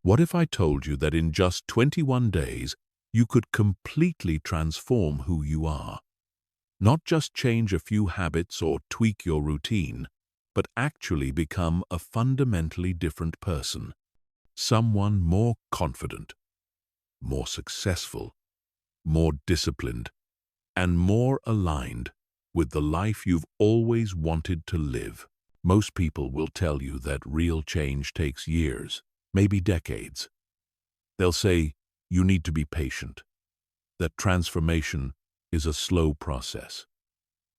What if I told you that in just 21 days, you could completely transform who you are? Not just change a few habits or tweak your routine, but actually become a fundamentally different person. Someone more confident, more successful, more disciplined, and more aligned with the life you've always wanted to live. Most people will tell you that real change takes years, maybe decades. They'll say you need to be patient, that transformation is a slow process,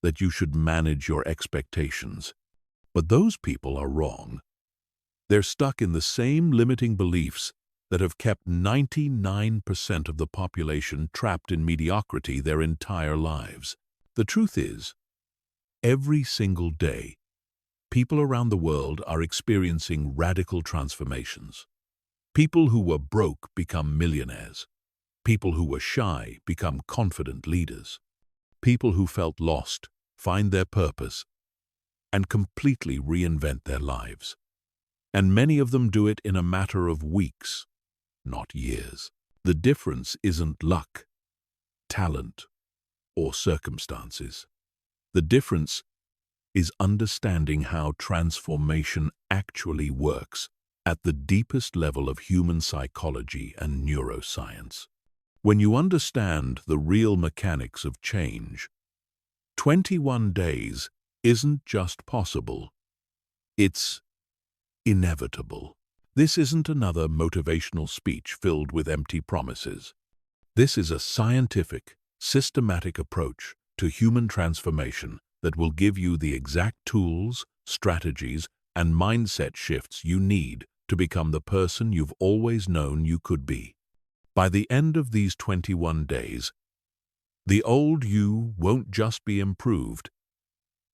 that you should manage your expectations. But those people are wrong. They're stuck in the same limiting beliefs that have kept 99% of the population trapped in mediocrity their entire lives. The truth is, every single day, people around the world are experiencing radical transformations. People who were broke become millionaires. People who were shy become confident leaders. People who felt lost find their purpose and completely reinvent their lives. And many of them do it in a matter of weeks, not years. The difference isn't luck, talent, or circumstances. The difference is understanding how transformation actually works at the deepest level of human psychology and neuroscience. When you understand the real mechanics of change, 21 days isn't just possible, it's inevitable. This isn't another motivational speech filled with empty promises. This is a scientific, systematic approach to human transformation that will give you the exact tools, strategies, and mindset shifts you need to become the person you've always known you could be. By the end of these 21 days, the old you won't just be improved,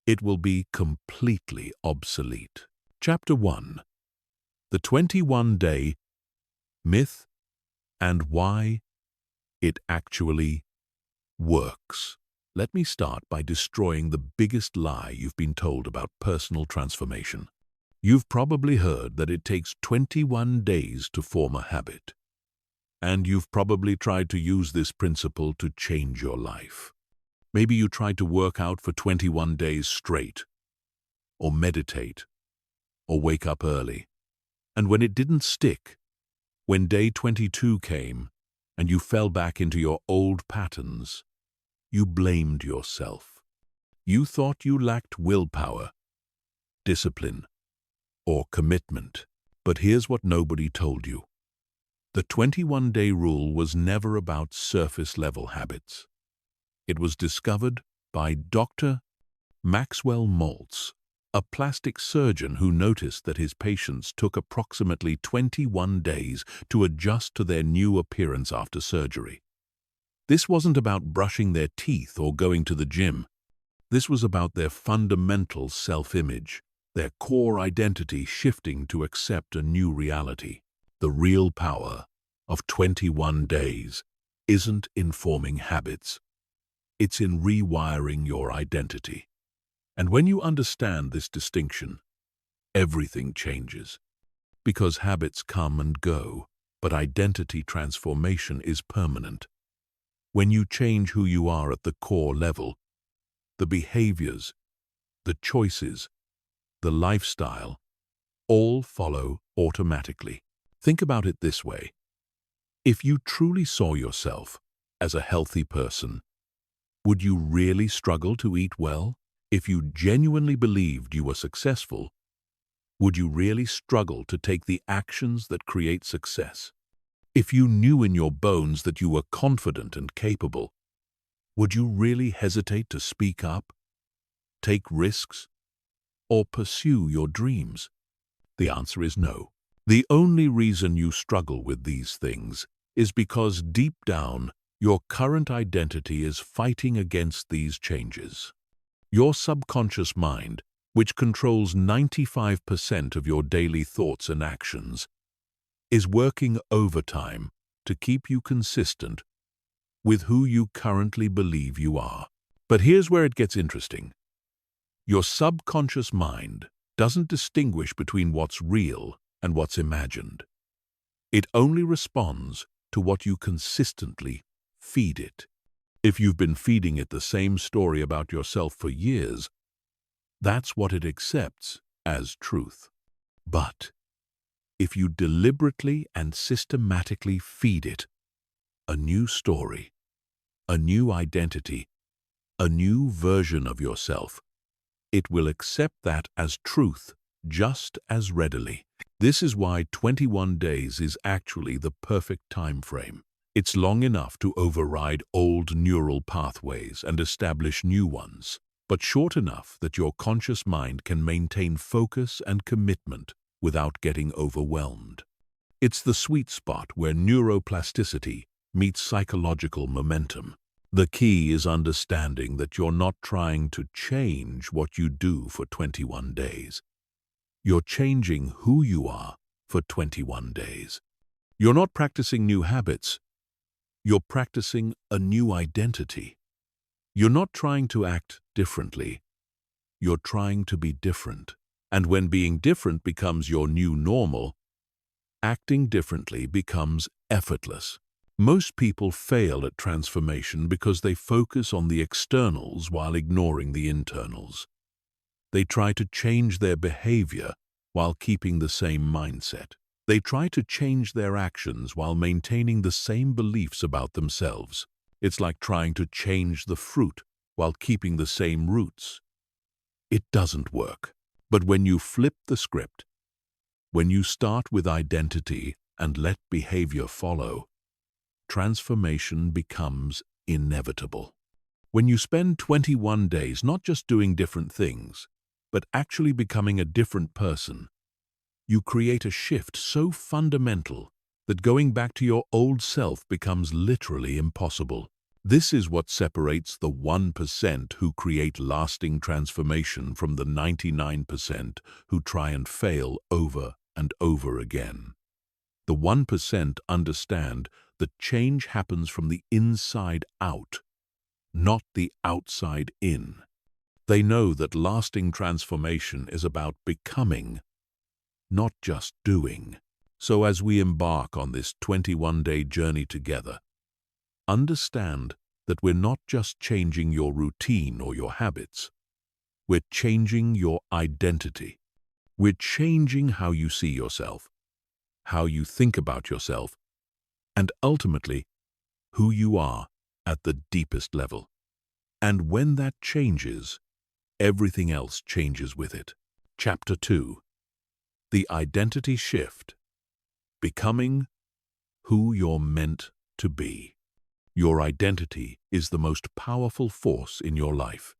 it will be completely obsolete. Chapter 1. The 21-Day Myth and Why It Actually Works. Let me start by destroying the biggest lie you've been told about personal transformation. You've probably heard that it takes 21 days to form a habit. And you've probably tried to use this principle to change your life. Maybe you tried to work out for 21 days straight, or meditate, or wake up early. And when it didn't stick, when day 22 came and you fell back into your old patterns, you blamed yourself. You thought you lacked willpower, discipline, or commitment. But here's what nobody told you. The 21-day rule was never about surface-level habits. It was discovered by Dr. Maxwell Maltz, a plastic surgeon who noticed that his patients took approximately 21 days to adjust to their new appearance after surgery. This wasn't about brushing their teeth or going to the gym. This was about their fundamental self-image, their core identity shifting to accept a new reality. The real power of 21 days isn't in forming habits. It's in rewiring your identity. And when you understand this distinction, everything changes. Because habits come and go, but identity transformation is permanent. When you change who you are at the core level, the behaviors, the choices, the lifestyle, all follow automatically. Think about it this way. If you truly saw yourself as a healthy person, would you really struggle to eat well? If you genuinely believed you were successful, would you really struggle to take the actions that create success? If you knew in your bones that you were confident and capable, would you really hesitate to speak up, take risks, or pursue your dreams? The answer is no. The only reason you struggle with these things is because deep down, your current identity is fighting against these changes. Your subconscious mind, which controls 95% of your daily thoughts and actions, is working overtime to keep you consistent with who you currently believe you are. But here's where it gets interesting. Your subconscious mind doesn't distinguish between what's real and what's imagined. It only responds to what you consistently feed it. If you've been feeding it the same story about yourself for years, that's what it accepts as truth. But if you deliberately and systematically feed it a new story, a new identity, a new version of yourself, it will accept that as truth just as readily. This is why 21 days is actually the perfect time frame. It's long enough to override old neural pathways and establish new ones, but short enough that your conscious mind can maintain focus and commitment without getting overwhelmed. It's the sweet spot where neuroplasticity meets psychological momentum. The key is understanding that you're not trying to change what you do for 21 days. You're changing who you are for 21 days. You're not practicing new habits. You're practicing a new identity. You're not trying to act differently. You're trying to be different. And when being different becomes your new normal, acting differently becomes effortless. Most people fail at transformation because they focus on the externals while ignoring the internals. They try to change their behavior while keeping the same mindset. They try to change their actions while maintaining the same beliefs about themselves. It's like trying to change the fruit while keeping the same roots. It doesn't work. But when you flip the script, when you start with identity and let behavior follow, transformation becomes inevitable. When you spend 21 days not just doing different things, but actually becoming a different person, you create a shift so fundamental that going back to your old self becomes literally impossible. This is what separates the 1% who create lasting transformation from the 99% who try and fail over and over again. The 1% understand that change happens from the inside out, not the outside in. They know that lasting transformation is about becoming, not just doing. So as we embark on this 21-day journey together, understand that we're not just changing your routine or your habits. We're changing your identity. We're changing how you see yourself, how you think about yourself, and ultimately, who you are at the deepest level. And when that changes, everything else changes with it. Chapter 2. The Identity Shift. Becoming who you're meant to be. Your identity is the most powerful force in your life.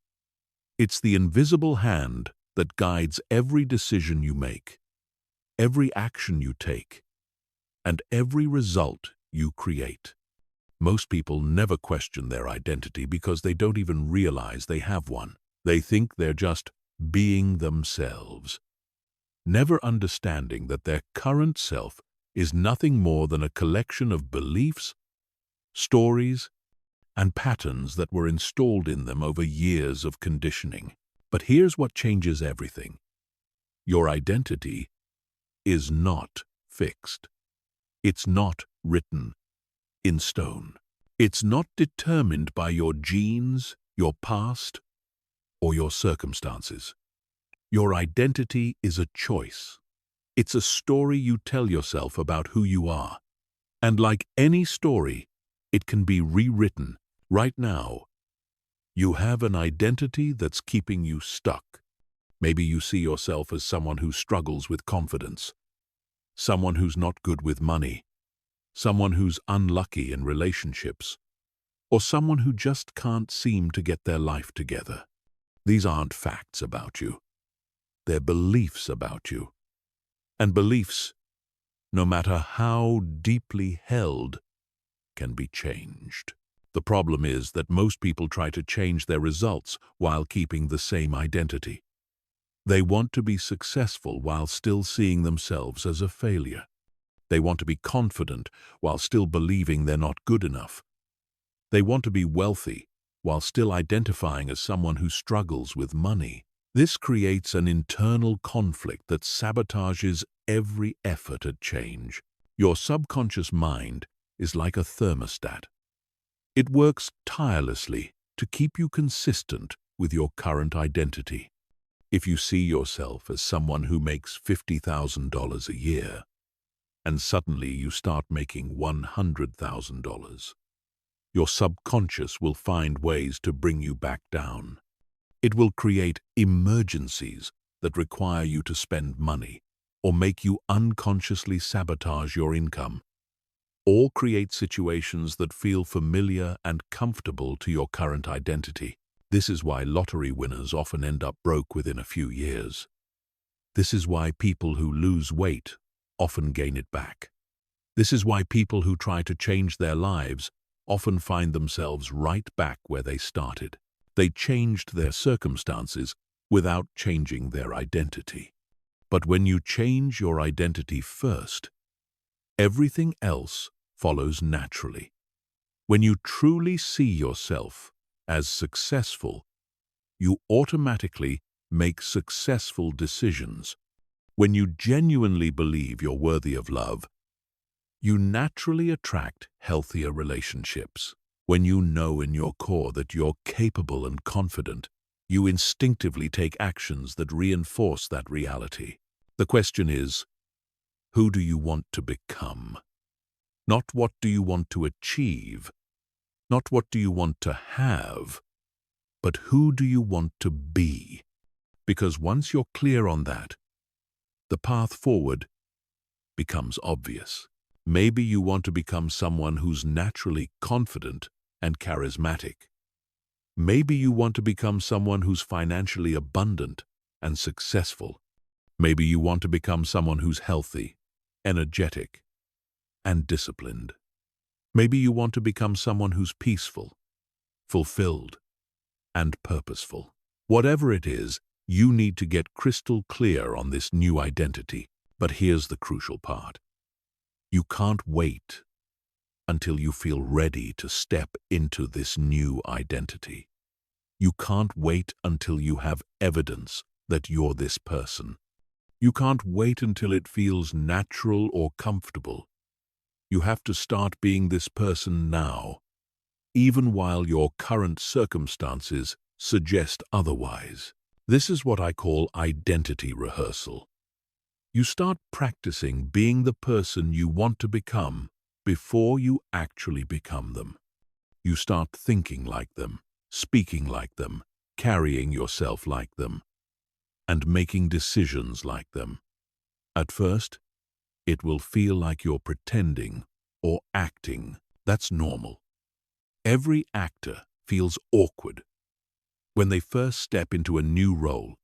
It's the invisible hand that guides every decision you make, every action you take, and every result you create. Most people never question their identity because they don't even realize they have one. They think they're just being themselves, never understanding that their current self is nothing more than a collection of beliefs, stories, and patterns that were installed in them over years of conditioning. But here's what changes everything. Your identity is not fixed. It's not written in stone. It's not determined by your genes, your past, or your circumstances. Your identity is a choice. It's a story you tell yourself about who you are. And like any story, it can be rewritten. Right now, you have an identity that's keeping you stuck. Maybe you see yourself as someone who struggles with confidence, someone who's not good with money, someone who's unlucky in relationships, or someone who just can't seem to get their life together. These aren't facts about you. They're beliefs about you. And beliefs, no matter how deeply held, can be changed. The problem is that most people try to change their results while keeping the same identity. They want to be successful while still seeing themselves as a failure. They want to be confident while still believing they're not good enough. They want to be wealthy while still identifying as someone who struggles with money. This creates an internal conflict that sabotages every effort at change. Your subconscious mind is like a thermostat. It works tirelessly to keep you consistent with your current identity. If you see yourself as someone who makes $50,000 a year, and suddenly you start making $100,000, your subconscious will find ways to bring you back down. It will create emergencies that require you to spend money or make you unconsciously sabotage your income, or create situations that feel familiar and comfortable to your current identity. This is why lottery winners often end up broke within a few years. This is why people who lose weight often gain it back. This is why people who try to change their lives often find themselves right back where they started. They changed their circumstances without changing their identity. But when you change your identity first, everything else follows naturally. When you truly see yourself as successful, you automatically make successful decisions. When you genuinely believe you're worthy of love, you naturally attract healthier relationships. When you know in your core that you're capable and confident, you instinctively take actions that reinforce that reality. The question is, who do you want to become? Not what do you want to achieve, not what do you want to have, but who do you want to be? Because once you're clear on that, the path forward becomes obvious. Maybe you want to become someone who's naturally confident and charismatic. Maybe you want to become someone who's financially abundant and successful. Maybe you want to become someone who's healthy, energetic, and disciplined. Maybe you want to become someone who's peaceful, fulfilled, and purposeful. Whatever it is, you need to get crystal clear on this new identity. But here's the crucial part. You can't wait until you feel ready to step into this new identity. You can't wait until you have evidence that you're this person. You can't wait until it feels natural or comfortable. You have to start being this person now, even while your current circumstances suggest otherwise. This is what I call identity rehearsal. You start practicing being the person you want to become before you actually become them. You start thinking like them, speaking like them, carrying yourself like them, and making decisions like them. At first, it will feel like you're pretending or acting. That's normal. Every actor feels awkward when they first step into a new role,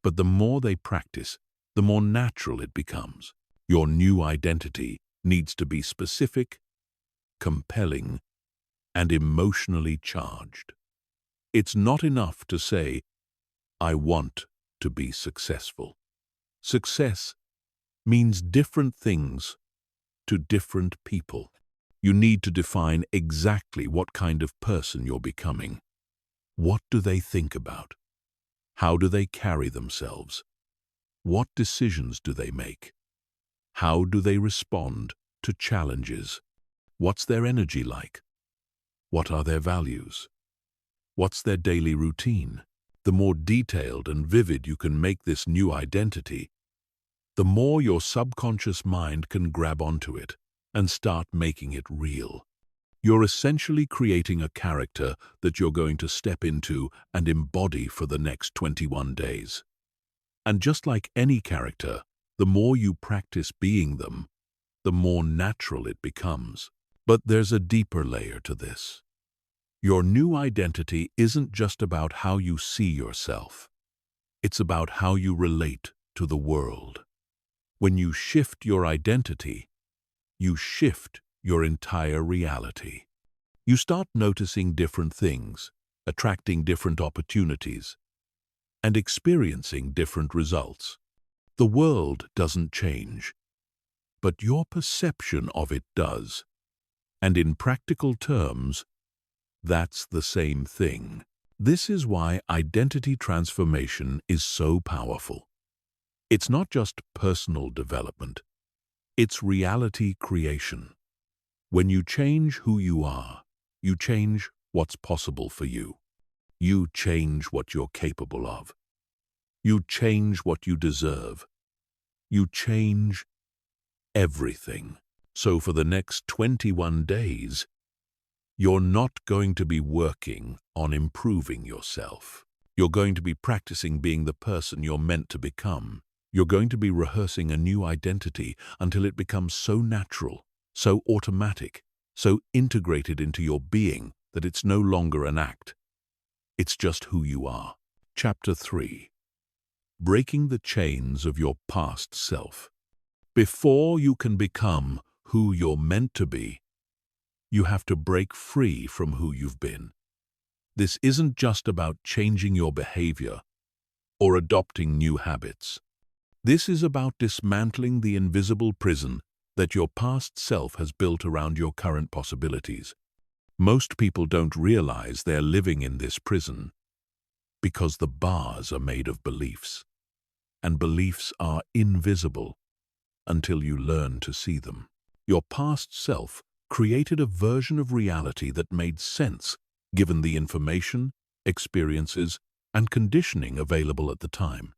but the more they practice, the more natural it becomes. Your new identity needs to be specific, compelling, and emotionally charged. It's not enough to say, I want to be successful. Success means different things to different people. You need to define exactly what kind of person you're becoming. What do they think about? How do they carry themselves? What decisions do they make? How do they respond to challenges? What's their energy like? What are their values? What's their daily routine? The more detailed and vivid you can make this new identity, the more your subconscious mind can grab onto it and start making it real. You're essentially creating a character that you're going to step into and embody for the next 21 days. And just like any character, the more you practice being them, the more natural it becomes. But there's a deeper layer to this. Your new identity isn't just about how you see yourself. It's about how you relate to the world. When you shift your identity, you shift your entire reality. You start noticing different things, attracting different opportunities, and experiencing different results. The world doesn't change, but your perception of it does. And in practical terms, that's the same thing. This is why identity transformation is so powerful. It's not just personal development. It's reality creation. When you change who you are, you change what's possible for you. You change what you're capable of. You change what you deserve. You change everything. So for the next 21 days, you're not going to be working on improving yourself. You're going to be practicing being the person you're meant to become. You're going to be rehearsing a new identity until it becomes so natural, so automatic, so integrated into your being that it's no longer an act. It's just who you are. Chapter 3. Breaking the chains of your past self. Before you can become who you're meant to be, you have to break free from who you've been. This isn't just about changing your behavior or adopting new habits. This is about dismantling the invisible prison that your past self has built around your current possibilities. Most people don't realize they're living in this prison because the bars are made of beliefs, and beliefs are invisible until you learn to see them. Your past self created a version of reality that made sense given the information, experiences, and conditioning available at the time.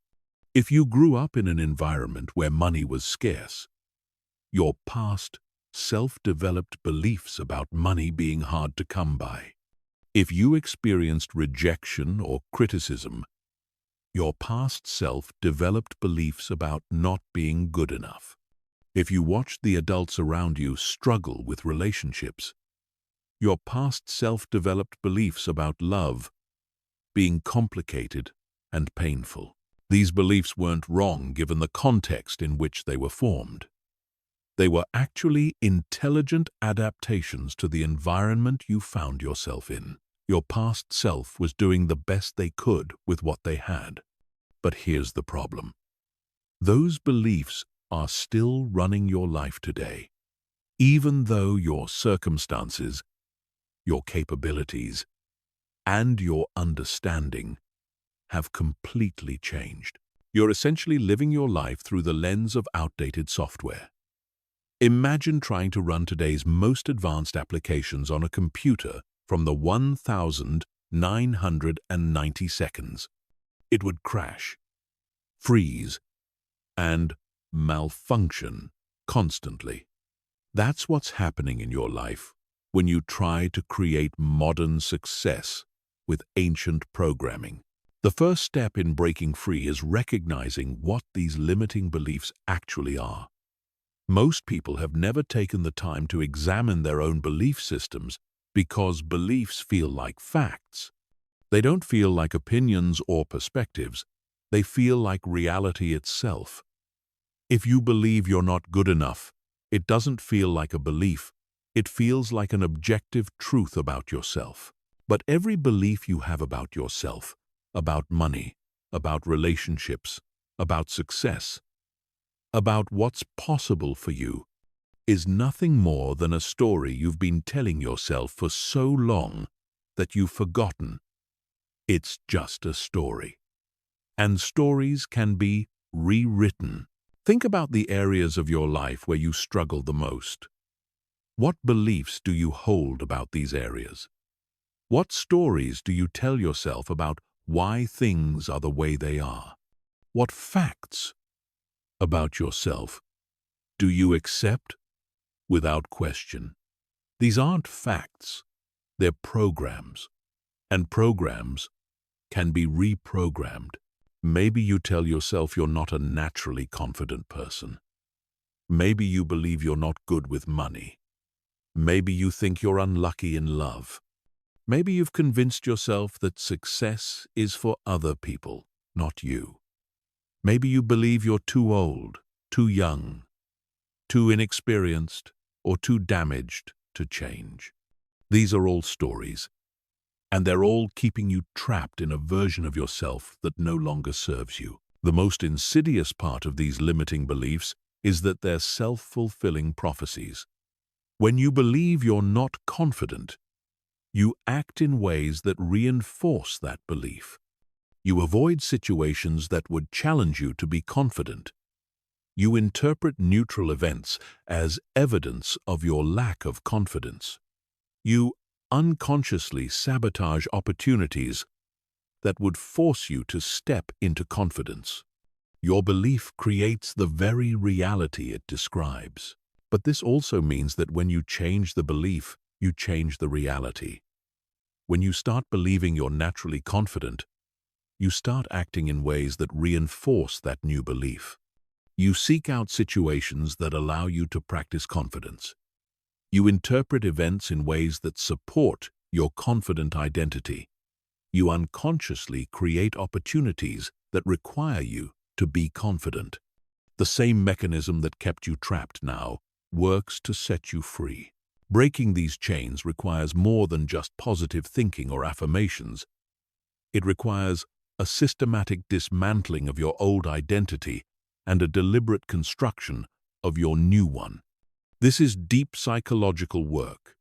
If you grew up in an environment where money was scarce, your past self-developed beliefs about money being hard to come by. If you experienced rejection or criticism, your past self developed beliefs about not being good enough. If you watched the adults around you struggle with relationships, your past self developed beliefs about love being complicated and painful. These beliefs weren't wrong given the context in which they were formed. They were actually intelligent adaptations to the environment you found yourself in. Your past self was doing the best they could with what they had. But here's the problem. Those beliefs are still running your life today, even though your circumstances, your capabilities, and your understanding have completely changed. You're essentially living your life through the lens of outdated software. Imagine trying to run today's most advanced applications on a computer from the 1990 seconds. It would crash, freeze, and malfunction constantly. That's what's happening in your life when you try to create modern success with ancient programming. The first step in breaking free is recognizing what these limiting beliefs actually are. Most people have never taken the time to examine their own belief systems because beliefs feel like facts. They don't feel like opinions or perspectives. They feel like reality itself. If you believe you're not good enough, it doesn't feel like a belief. It feels like an objective truth about yourself. But every belief you have about yourself, about money, about relationships, about success, about what's possible for you, is nothing more than a story you've been telling yourself for so long that you've forgotten. It's just a story. And stories can be rewritten. Think about the areas of your life where you struggle the most. What beliefs do you hold about these areas? What stories do you tell yourself about why things are the way they are? What facts about yourself do you accept without question? These aren't facts, they're programs, and programs can be reprogrammed. Maybe you tell yourself you're not a naturally confident person. Maybe you believe you're not good with money. Maybe you think you're unlucky in love. Maybe you've convinced yourself that success is for other people, not you. Maybe you believe you're too old, too young, too inexperienced, or too damaged to change. These are all stories, and they're all keeping you trapped in a version of yourself that no longer serves you. The most insidious part of these limiting beliefs is that they're self-fulfilling prophecies. When you believe you're not confident, you act in ways that reinforce that belief. You avoid situations that would challenge you to be confident. You interpret neutral events as evidence of your lack of confidence. You unconsciously sabotage opportunities that would force you to step into confidence. Your belief creates the very reality it describes. But this also means that when you change the belief, you change the reality. When you start believing you're naturally confident, you start acting in ways that reinforce that new belief. You seek out situations that allow you to practice confidence. You interpret events in ways that support your confident identity. You unconsciously create opportunities that require you to be confident. The same mechanism that kept you trapped now works to set you free. Breaking these chains requires more than just positive thinking or affirmations. It requires a systematic dismantling of your old identity and a deliberate construction of your new one. This is deep psychological work,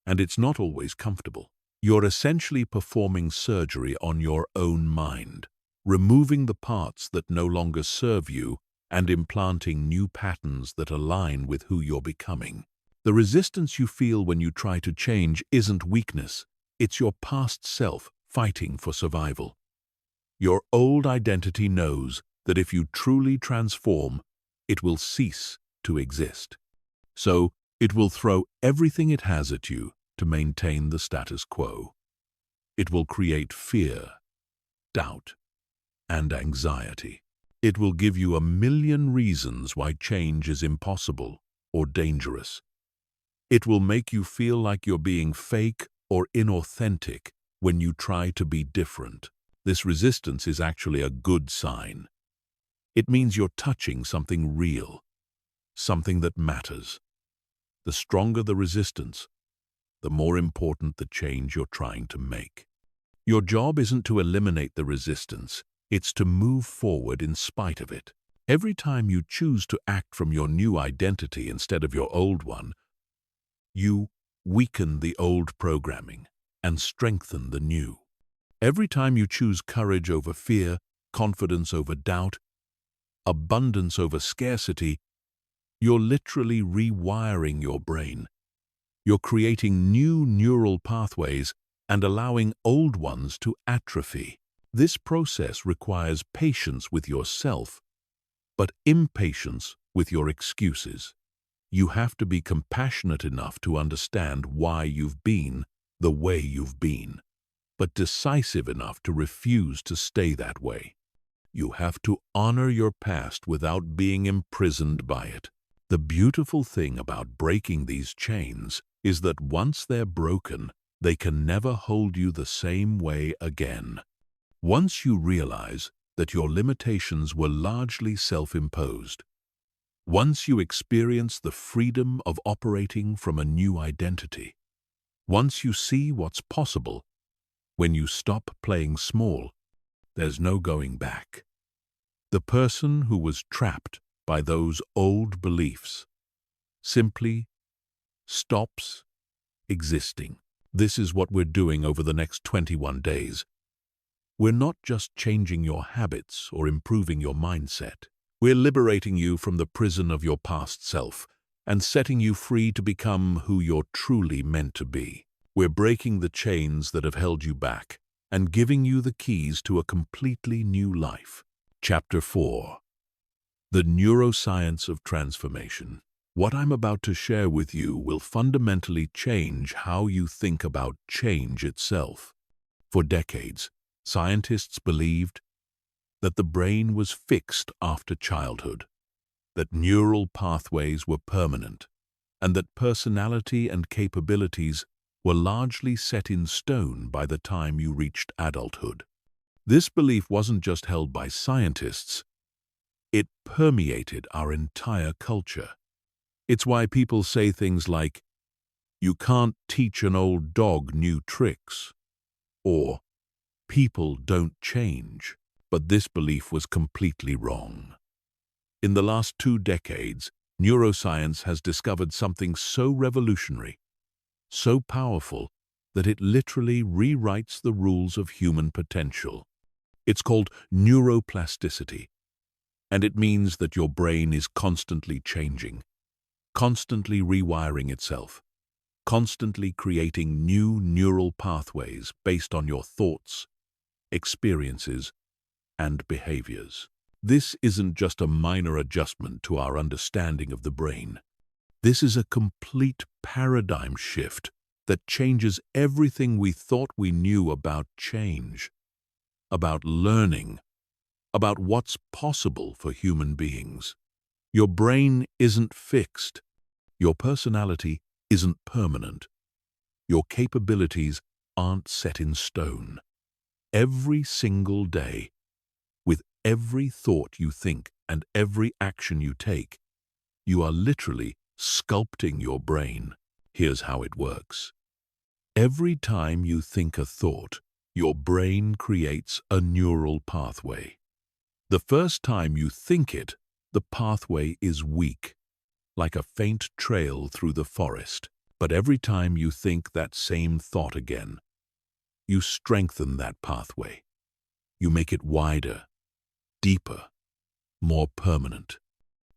and it's not always comfortable. You're essentially performing surgery on your own mind, removing the parts that no longer serve you and implanting new patterns that align with who you're becoming. The resistance you feel when you try to change isn't weakness, it's your past self fighting for survival. Your old identity knows that if you truly transform, it will cease to exist. So, it will throw everything it has at you to maintain the status quo. It will create fear, doubt, and anxiety. It will give you a million reasons why change is impossible or dangerous. It will make you feel like you're being fake or inauthentic when you try to be different. This resistance is actually a good sign. It means you're touching something real, something that matters. The stronger the resistance, the more important the change you're trying to make. Your job isn't to eliminate the resistance, it's to move forward in spite of it. Every time you choose to act from your new identity instead of your old one, you weaken the old programming and strengthen the new. Every time you choose courage over fear, confidence over doubt, abundance over scarcity, you're literally rewiring your brain. You're creating new neural pathways and allowing old ones to atrophy. This process requires patience with yourself, but impatience with your excuses. You have to be compassionate enough to understand why you've been the way you've been, but decisive enough to refuse to stay that way. You have to honor your past without being imprisoned by it. The beautiful thing about breaking these chains is that once they're broken, they can never hold you the same way again. Once you realize that your limitations were largely self-imposed, once you experience the freedom of operating from a new identity, once you see what's possible when you stop playing small, there's no going back. The person who was trapped by those old beliefs simply stops existing. This is what we're doing over the next 21 days. We're not just changing your habits or improving your mindset. We're liberating you from the prison of your past self and setting you free to become who you're truly meant to be. We're breaking the chains that have held you back and giving you the keys to a completely new life. Chapter 4. The Neuroscience of Transformation. What I'm about to share with you will fundamentally change how you think about change itself. For decades, scientists believed that the brain was fixed after childhood, that neural pathways were permanent, and that personality and capabilities were largely set in stone by the time you reached adulthood. This belief wasn't just held by scientists, it permeated our entire culture. It's why people say things like, "You can't teach an old dog new tricks," or "People don't change." But this belief was completely wrong. In the last 2 decades, neuroscience has discovered something so revolutionary, so powerful, that it literally rewrites the rules of human potential. It's called neuroplasticity, And it means that your brain is constantly changing, constantly rewiring itself, constantly creating new neural pathways based on your thoughts, experiences, and behaviors. This isn't just a minor adjustment to our understanding of the brain. This is a complete paradigm shift that changes everything we thought we knew about change, about learning, about what's possible for human beings. Your brain isn't fixed. Your personality isn't permanent. Your capabilities aren't set in stone. Every single day, with every thought you think and every action you take, you are literally sculpting your brain. Here's how it works. Every time you think a thought, your brain creates a neural pathway. The first time you think it, the pathway is weak, like a faint trail through the forest. But every time you think that same thought again, you strengthen that pathway. You make it wider, deeper, more permanent.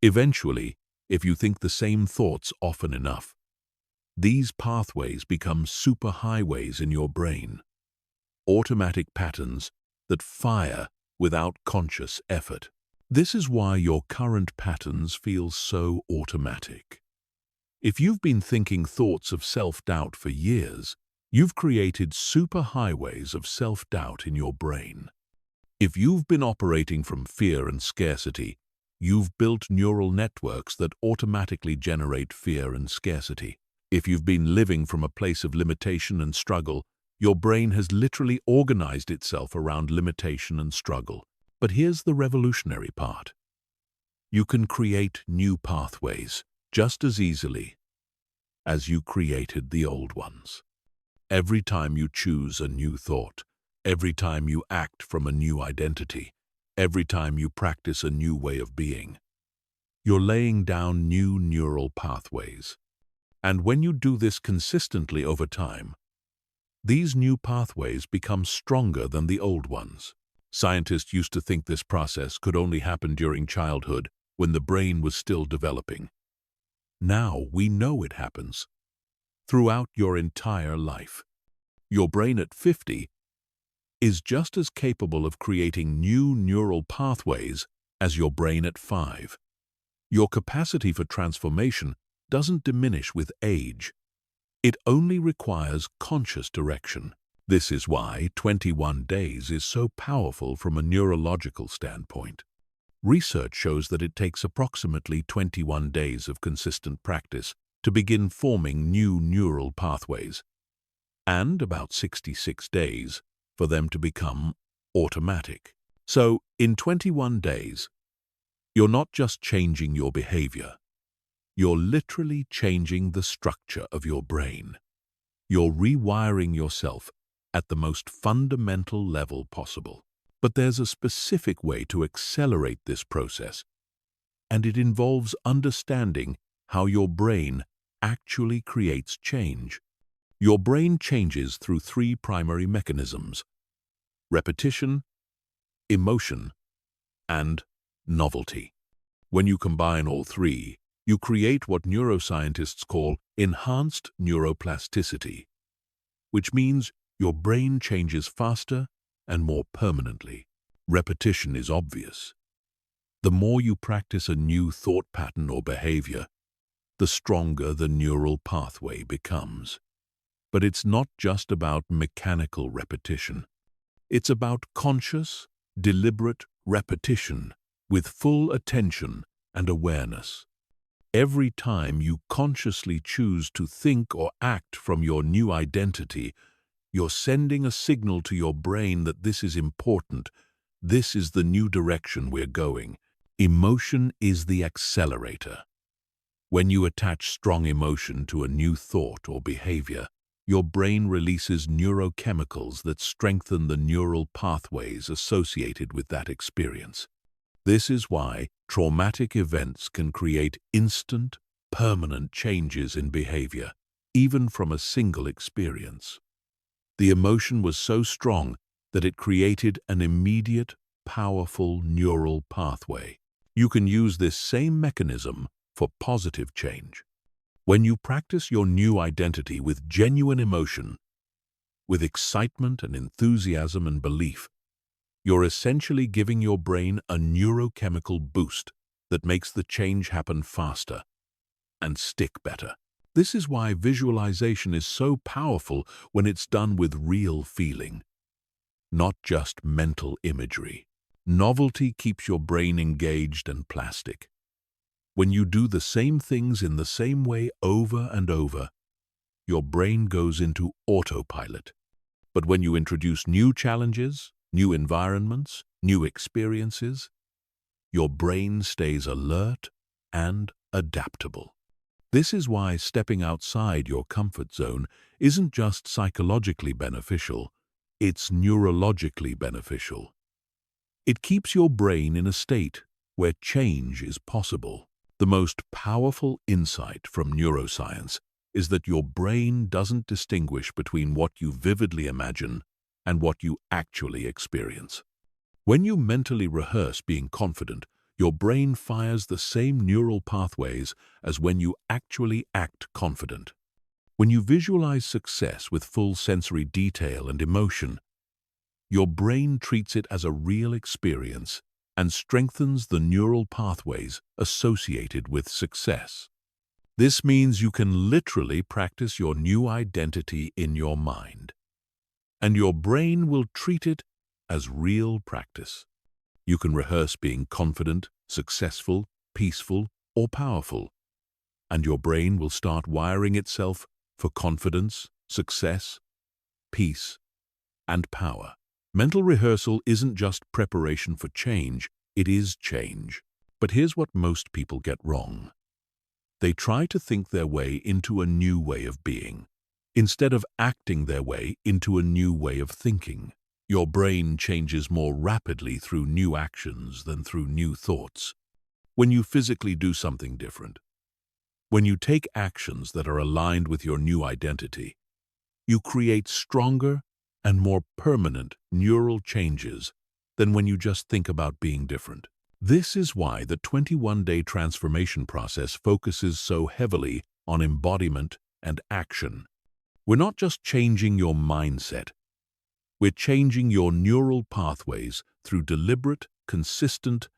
Eventually, if you think the same thoughts often enough, these pathways become superhighways in your brain, automatic patterns that fire without conscious effort. This is why your current patterns feel so automatic. If you've been thinking thoughts of self-doubt for years, you've created superhighways of self-doubt in your brain. If you've been operating from fear and scarcity, you've built neural networks that automatically generate fear and scarcity. If you've been living from a place of limitation and struggle, your brain has literally organized itself around limitation and struggle. But here's the revolutionary part. You can create new pathways just as easily as you created the old ones. Every time you choose a new thought, every time you act from a new identity, every time you practice a new way of being, you're laying down new neural pathways. And when you do this consistently over time, these new pathways become stronger than the old ones. Scientists used to think this process could only happen during childhood, when the brain was still developing. Now we know it happens throughout your entire life. Your brain at 50 is just as capable of creating new neural pathways as your brain at 5. Your capacity for transformation doesn't diminish with age. It only requires conscious direction. This is why 21 days is so powerful from a neurological standpoint. Research shows that it takes approximately 21 days of consistent practice to begin forming new neural pathways, and about 66 days for them to become automatic. So, in 21 days, you're not just changing your behavior, you're literally changing the structure of your brain. You're rewiring yourself at the most fundamental level possible. But there's a specific way to accelerate this process, and it involves understanding how your brain actually creates change. Your brain changes through 3 primary mechanisms: repetition, emotion, and novelty. When you combine all 3, you create what neuroscientists call enhanced neuroplasticity, which means your brain changes faster and more permanently. Repetition is obvious. The more you practice a new thought pattern or behavior, the stronger the neural pathway becomes. But it's not just about mechanical repetition. It's about conscious, deliberate repetition with full attention and awareness. Every time you consciously choose to think or act from your new identity, you're sending a signal to your brain that this is important. This is the new direction we're going. Emotion is the accelerator. When you attach strong emotion to a new thought or behavior, your brain releases neurochemicals that strengthen the neural pathways associated with that experience. This is why traumatic events can create instant, permanent changes in behavior, even from a single experience. The emotion was so strong that it created an immediate, powerful neural pathway. You can use this same mechanism for positive change. When you practice your new identity with genuine emotion, with excitement and enthusiasm and belief, you're essentially giving your brain a neurochemical boost that makes the change happen faster and stick better. This is why visualization is so powerful when it's done with real feeling, not just mental imagery. Novelty keeps your brain engaged and plastic. When you do the same things in the same way over and over, your brain goes into autopilot. But when you introduce new challenges, new environments, new experiences, your brain stays alert and adaptable. This is why stepping outside your comfort zone isn't just psychologically beneficial, it's neurologically beneficial. It keeps your brain in a state where change is possible. The most powerful insight from neuroscience is that your brain doesn't distinguish between what you vividly imagine and what you actually experience. When you mentally rehearse being confident, your brain fires the same neural pathways as when you actually act confident. When you visualize success with full sensory detail and emotion, your brain treats it as a real experience and strengthens the neural pathways associated with success. This means you can literally practice your new identity in your mind, and your brain will treat it as real practice. You can rehearse being confident, successful, peaceful, or powerful, and your brain will start wiring itself for confidence, success, peace, and power. Mental rehearsal isn't just preparation for change, it is change. But here's what most people get wrong. They try to think their way into a new way of being, instead of acting their way into a new way of thinking. Your brain changes more rapidly through new actions than through new thoughts. When you physically do something different, when you take actions that are aligned with your new identity, you create stronger and more permanent neural changes than when you just think about being different. This is why the 21-day transformation process focuses so heavily on embodiment and action. We're not just changing your mindset, we're changing your neural pathways through deliberate, consistent,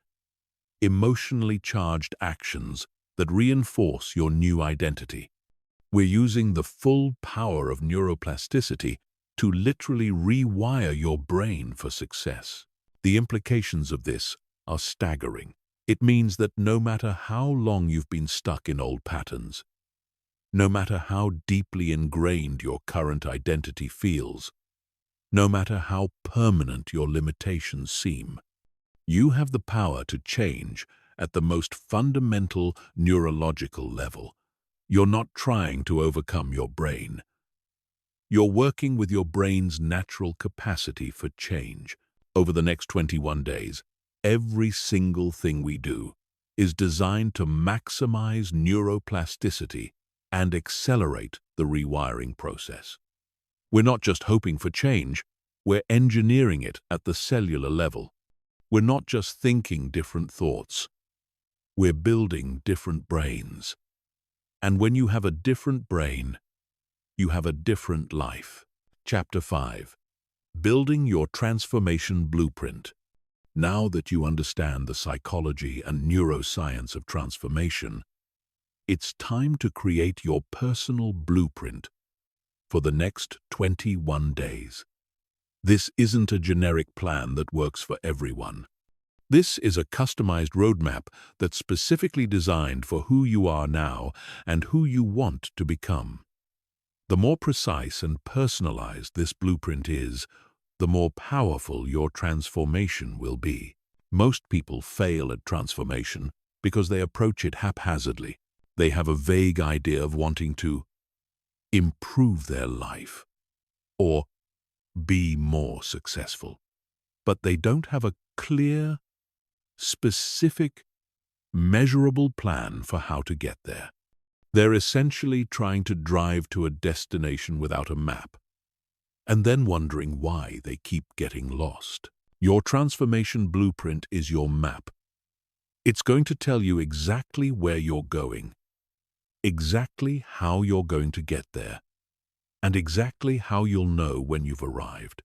emotionally charged actions that reinforce your new identity. We're using the full power of neuroplasticity to literally rewire your brain for success. The implications of this are staggering. It means that no matter how long you've been stuck in old patterns, no matter how deeply ingrained your current identity feels, no matter how permanent your limitations seem, you have the power to change at the most fundamental neurological level. You're not trying to overcome your brain. You're working with your brain's natural capacity for change. Over the next 21 days, every single thing we do is designed to maximize neuroplasticity and accelerate the rewiring process. We're not just hoping for change, we're engineering it at the cellular level. We're not just thinking different thoughts, we're building different brains. And when you have a different brain, you have a different life. Chapter 5. Building your transformation blueprint. Now that you understand the psychology and neuroscience of transformation, it's time to create your personal blueprint for the next 21 days. This isn't a generic plan that works for everyone. This is a customized roadmap that's specifically designed for who you are now and who you want to become. The more precise and personalized this blueprint is, the more powerful your transformation will be. Most people fail at transformation because they approach it haphazardly. They have a vague idea of wanting to improve their life or be more successful, but they don't have a clear, specific, measurable plan for how to get there. They're essentially trying to drive to a destination without a map, and then wondering why they keep getting lost. Your transformation blueprint is your map. It's going to tell you exactly where you're going, exactly how you're going to get there, and exactly how you'll know when you've arrived.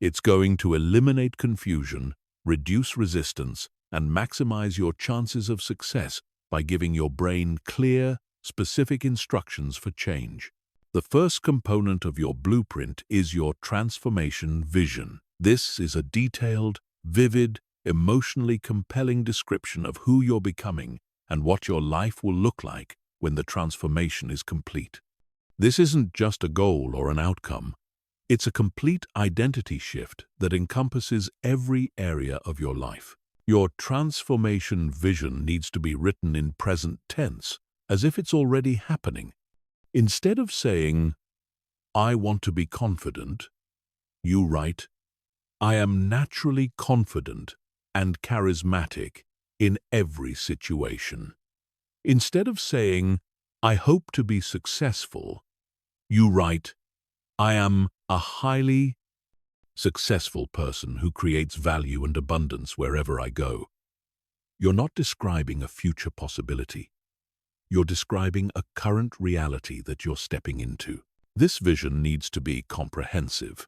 It's going to eliminate confusion, reduce resistance, and maximize your chances of success by giving your brain clear, specific instructions for change. The first component of your blueprint is your transformation vision. This is a detailed, vivid, emotionally compelling description of who you're becoming and what your life will look like when the transformation is complete. This isn't just a goal or an outcome. It's a complete identity shift that encompasses every area of your life. Your transformation vision needs to be written in present tense, as if it's already happening. Instead of saying, "I want to be confident," you write, "I am naturally confident and charismatic in every situation." Instead of saying, "I hope to be successful," you write, "I am a highly successful person who creates value and abundance wherever I go." You're not describing a future possibility. You're describing a current reality that you're stepping into. This vision needs to be comprehensive.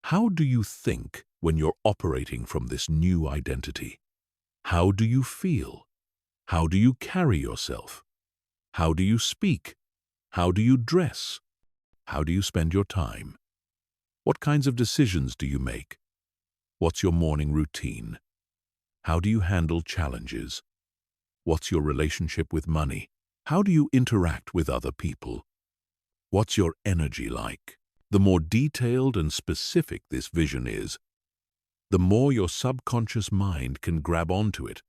How do you think when you're operating from this new identity? How do you feel? How do you carry yourself? How do you speak? How do you dress? How do you spend your time? What kinds of decisions do you make? What's your morning routine? How do you handle challenges? What's your relationship with money? How do you interact with other people? What's your energy like? The more detailed and specific this vision is, the more your subconscious mind can grab onto it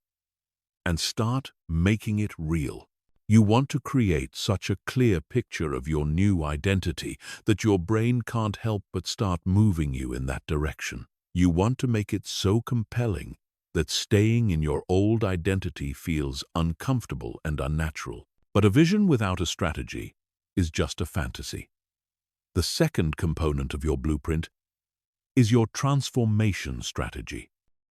and start making it real. You want to create such a clear picture of your new identity that your brain can't help but start moving you in that direction. You want to make it so compelling that staying in your old identity feels uncomfortable and unnatural. But a vision without a strategy is just a fantasy. The second component of your blueprint is your transformation strategy.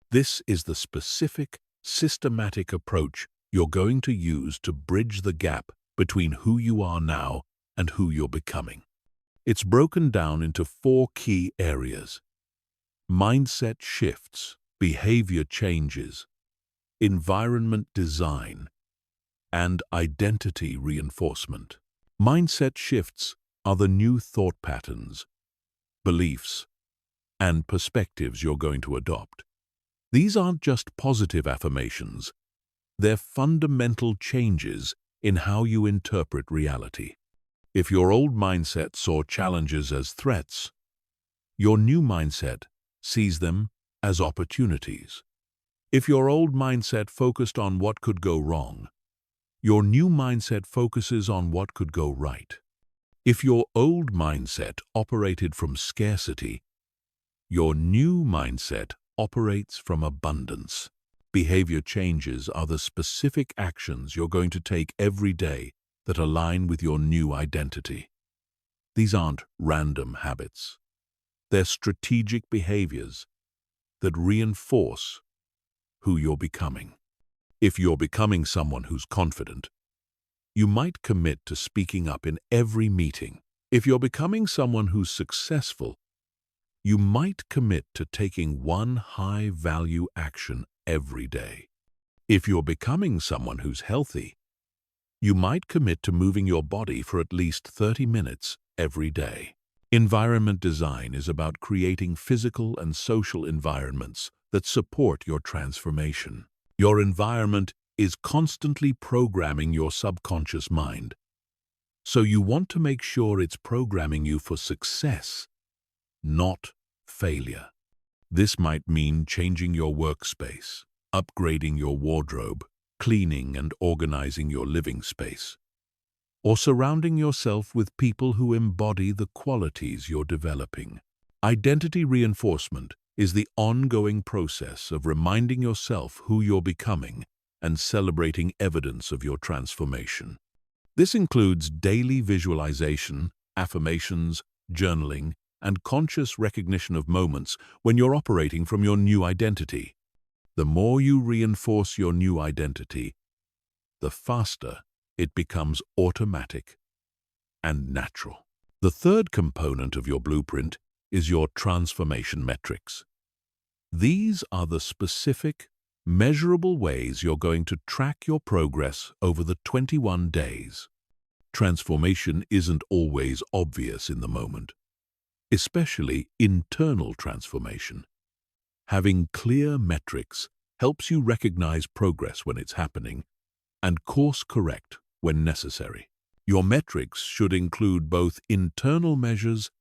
This is the specific, systematic approach you're going to use to bridge the gap between who you are now and who you're becoming. It's broken down into 4 key areas: mindset shifts, behavior changes, environment design, and identity reinforcement. Mindset shifts are the new thought patterns, beliefs, and perspectives you're going to adopt. These aren't just positive affirmations. They're fundamental changes in how you interpret reality. If your old mindset saw challenges as threats, your new mindset sees them as opportunities. If your old mindset focused on what could go wrong, your new mindset focuses on what could go right. If your old mindset operated from scarcity, your new mindset operates from abundance. Behavior changes are the specific actions you're going to take every day that align with your new identity. These aren't random habits. They're strategic behaviors that reinforce who you're becoming. If you're becoming someone who's confident, you might commit to speaking up in every meeting. If you're becoming someone who's successful, you might commit to taking one high-value action every day. If you're becoming someone who's healthy, you might commit to moving your body for at least 30 minutes every day. Environment design is about creating physical and social environments that support your transformation. Your environment is constantly programming your subconscious mind, so you want to make sure it's programming you for success, not failure. This might mean changing your workspace, upgrading your wardrobe, cleaning and organizing your living space, or surrounding yourself with people who embody the qualities you're developing. Identity reinforcement is the ongoing process of reminding yourself who you're becoming and celebrating evidence of your transformation. This includes daily visualization, affirmations, journaling, and conscious recognition of moments when you're operating from your new identity. The more you reinforce your new identity, the faster it becomes automatic and natural. The third component of your blueprint is your transformation metrics. These are the specific, measurable ways you're going to track your progress over the 21 days. Transformation isn't always obvious in the moment, especially internal transformation. Having clear metrics helps you recognize progress when it's happening and course correct when necessary. Your metrics should include both internal measures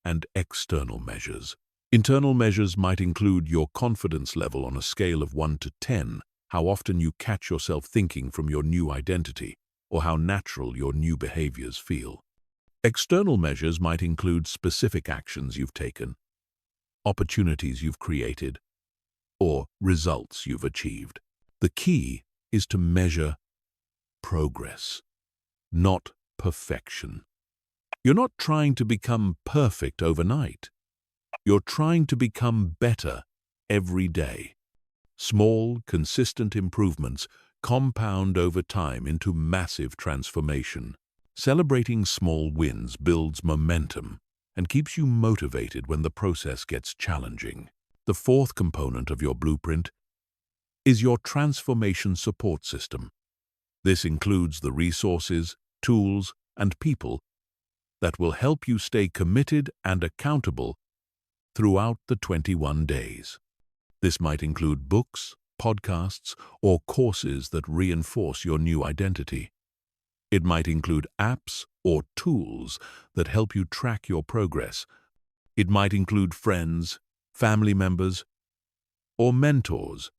and external measures. Internal measures might include your confidence level on a scale of 1 to 10, how often you catch yourself thinking from your new identity, or how natural your new behaviors feel. External measures might include specific actions you've taken, opportunities you've created, or results you've achieved. The key is to measure progress, not perfection. You're not trying to become perfect overnight. You're trying to become better every day. Small, consistent improvements compound over time into massive transformation. Celebrating small wins builds momentum and keeps you motivated when the process gets challenging. The fourth component of your blueprint is your transformation support system. This includes the resources, tools, and people that will help you stay committed and accountable throughout the 21 days. This might include books, podcasts, or courses that reinforce your new identity. It might include apps or tools that help you track your progress. It might include friends, family members, or mentors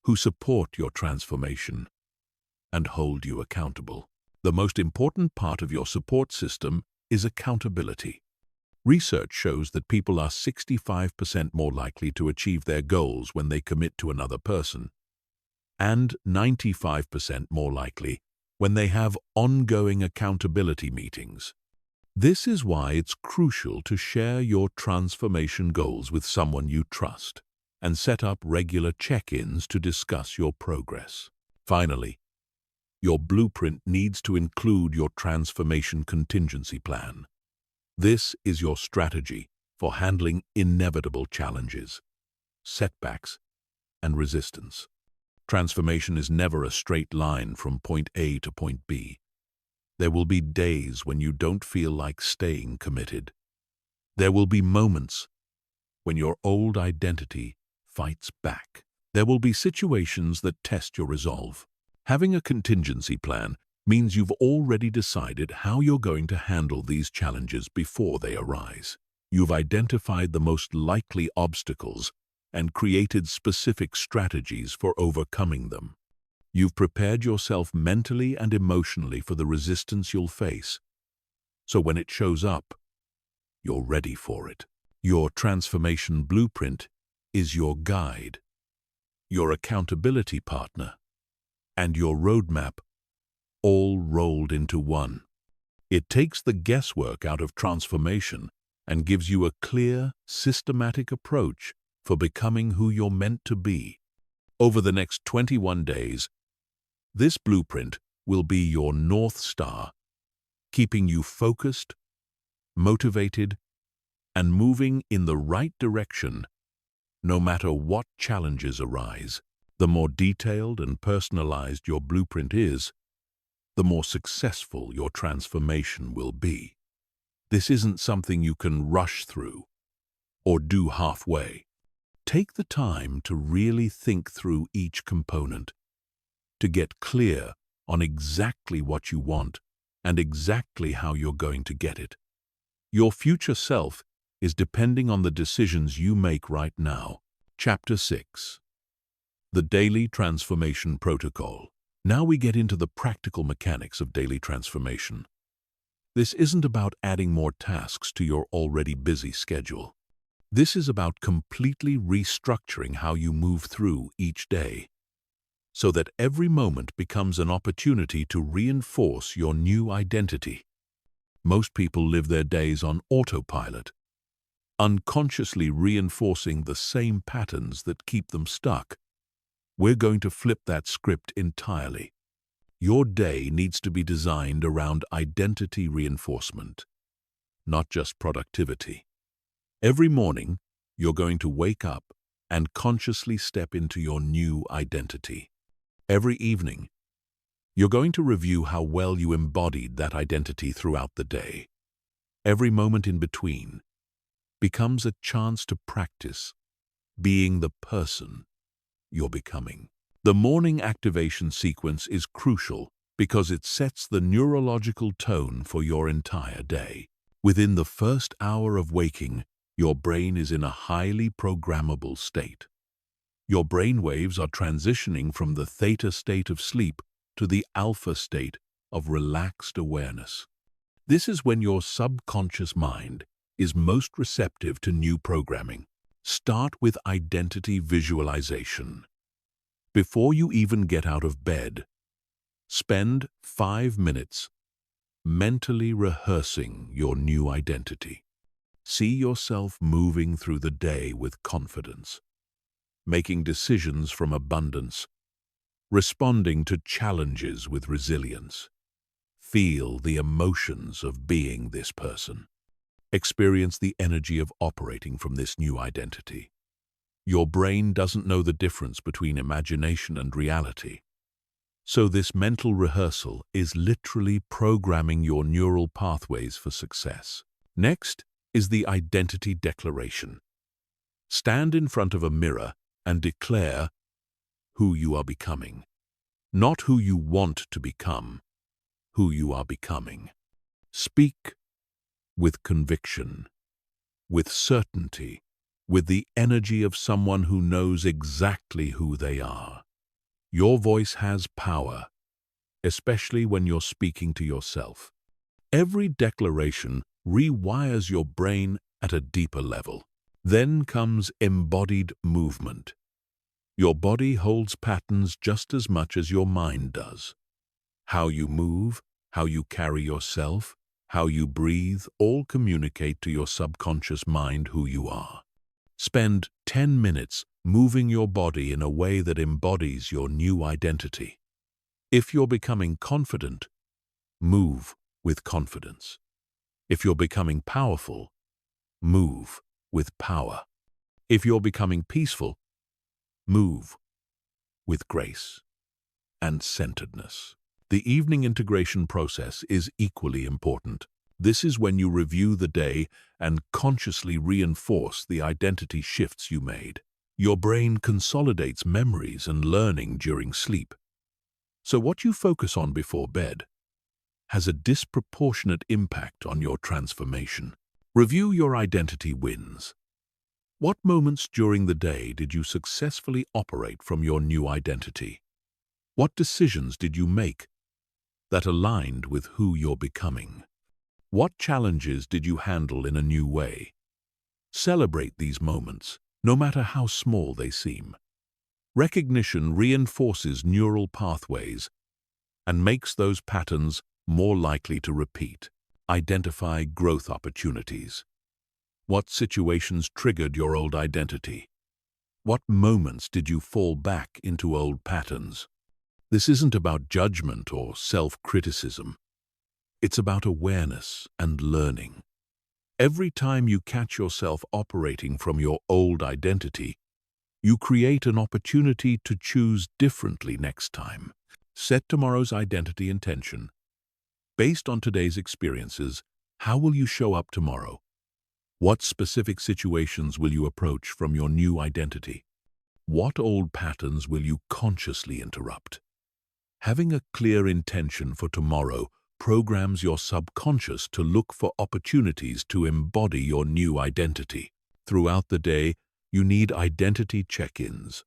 who support your transformation and hold you accountable. The most important part of your support system is accountability. Research shows that people are 65% more likely to achieve their goals when they commit to another person, and 95% more likely when they have ongoing accountability meetings. This is why it's crucial to share your transformation goals with someone you trust and set up regular check-ins to discuss your progress. Finally, your blueprint needs to include your transformation contingency plan. This is your strategy for handling inevitable challenges, setbacks, and resistance. Transformation is never a straight line from point A to point B. There will be days when you don't feel like staying committed. There will be moments when your old identity fights back. There will be situations that test your resolve. Having a contingency plan means you've already decided how you're going to handle these challenges before they arise. You've identified the most likely obstacles and created specific strategies for overcoming them. You've prepared yourself mentally and emotionally for the resistance you'll face, so when it shows up, you're ready for it. Your transformation blueprint is your guide, your accountability partner, and your roadmap, all rolled into one. It takes the guesswork out of transformation and gives you a clear, systematic approach for becoming who you're meant to be. Over the next 21 days, this blueprint will be your North Star, keeping you focused, motivated, and moving in the right direction, no matter what challenges arise. The more detailed and personalized your blueprint is, the more successful your transformation will be. This isn't something you can rush through or do halfway. Take the time to really think through each component, to get clear on exactly what you want and exactly how you're going to get it. Your future self is depending on the decisions you make right now. Chapter 6. The Daily Transformation Protocol. Now we get into the practical mechanics of daily transformation. This isn't about adding more tasks to your already busy schedule. This is about completely restructuring how you move through each day, so that every moment becomes an opportunity to reinforce your new identity. Most people live their days on autopilot, unconsciously reinforcing the same patterns that keep them stuck. We're going to flip that script entirely. Your day needs to be designed around identity reinforcement, not just productivity. Every morning, you're going to wake up and consciously step into your new identity. Every evening, you're going to review how well you embodied that identity throughout the day. Every moment in between becomes a chance to practice being the person you're becoming. The morning activation sequence is crucial because it sets the neurological tone for your entire day. Within the first hour of waking, your brain is in a highly programmable state. Your brain waves are transitioning from the theta state of sleep to the alpha state of relaxed awareness. This is when your subconscious mind is most receptive to new programming. Start with identity visualization. Before you even get out of bed, spend 5 minutes mentally rehearsing your new identity. See yourself moving through the day with confidence, making decisions from abundance, responding to challenges with resilience. Feel the emotions of being this person. Experience the energy of operating from this new identity. Your brain doesn't know the difference between imagination and reality. So this mental rehearsal is literally programming your neural pathways for success. Next is the identity declaration. Stand in front of a mirror and declare who you are becoming. Not who you want to become, who you are becoming. Speak with conviction, with certainty, with the energy of someone who knows exactly who they are. Your voice has power, especially when you're speaking to yourself. Every declaration rewires your brain at a deeper level. Then comes embodied movement. Your body holds patterns just as much as your mind does. How you move, how you carry yourself, how you breathe, all communicate to your subconscious mind who you are. Spend 10 minutes moving your body in a way that embodies your new identity. If you're becoming confident, move with confidence. If you're becoming powerful, move with power. If you're becoming peaceful, move with grace and centeredness. The evening integration process is equally important. This is when you review the day and consciously reinforce the identity shifts you made. Your brain consolidates memories and learning during sleep. So what you focus on before bed has a disproportionate impact on your transformation. Review your identity wins. What moments during the day did you successfully operate from your new identity? What decisions did you make that aligned with who you're becoming? What challenges did you handle in a new way? Celebrate these moments, no matter how small they seem. Recognition reinforces neural pathways and makes those patterns more likely to repeat. Identify growth opportunities. What situations triggered your old identity? What moments did you fall back into old patterns? This isn't about judgment or self-criticism. It's about awareness and learning. Every time you catch yourself operating from your old identity, you create an opportunity to choose differently next time. Set tomorrow's identity intention. Based on today's experiences, how will you show up tomorrow? What specific situations will you approach from your new identity? What old patterns will you consciously interrupt? Having a clear intention for tomorrow programs your subconscious to look for opportunities to embody your new identity. Throughout the day, you need identity check-ins.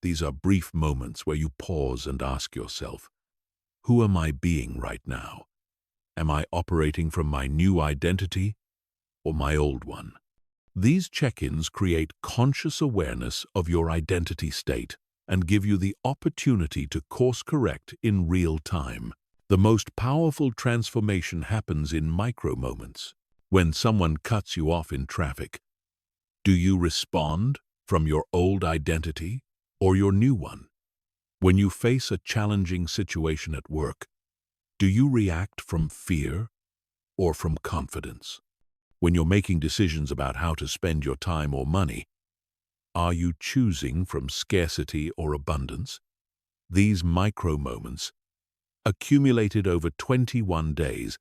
These are brief moments where you pause and ask yourself, who am I being right now? Am I operating from my new identity or my old one? These check-ins create conscious awareness of your identity state and give you the opportunity to course-correct in real time. The most powerful transformation happens in micro-moments. When someone cuts you off in traffic, do you respond from your old identity or your new one? When you face a challenging situation at work, do you react from fear or from confidence? When you're making decisions about how to spend your time or money, are you choosing from scarcity or abundance? These micro moments, accumulated over 21 days,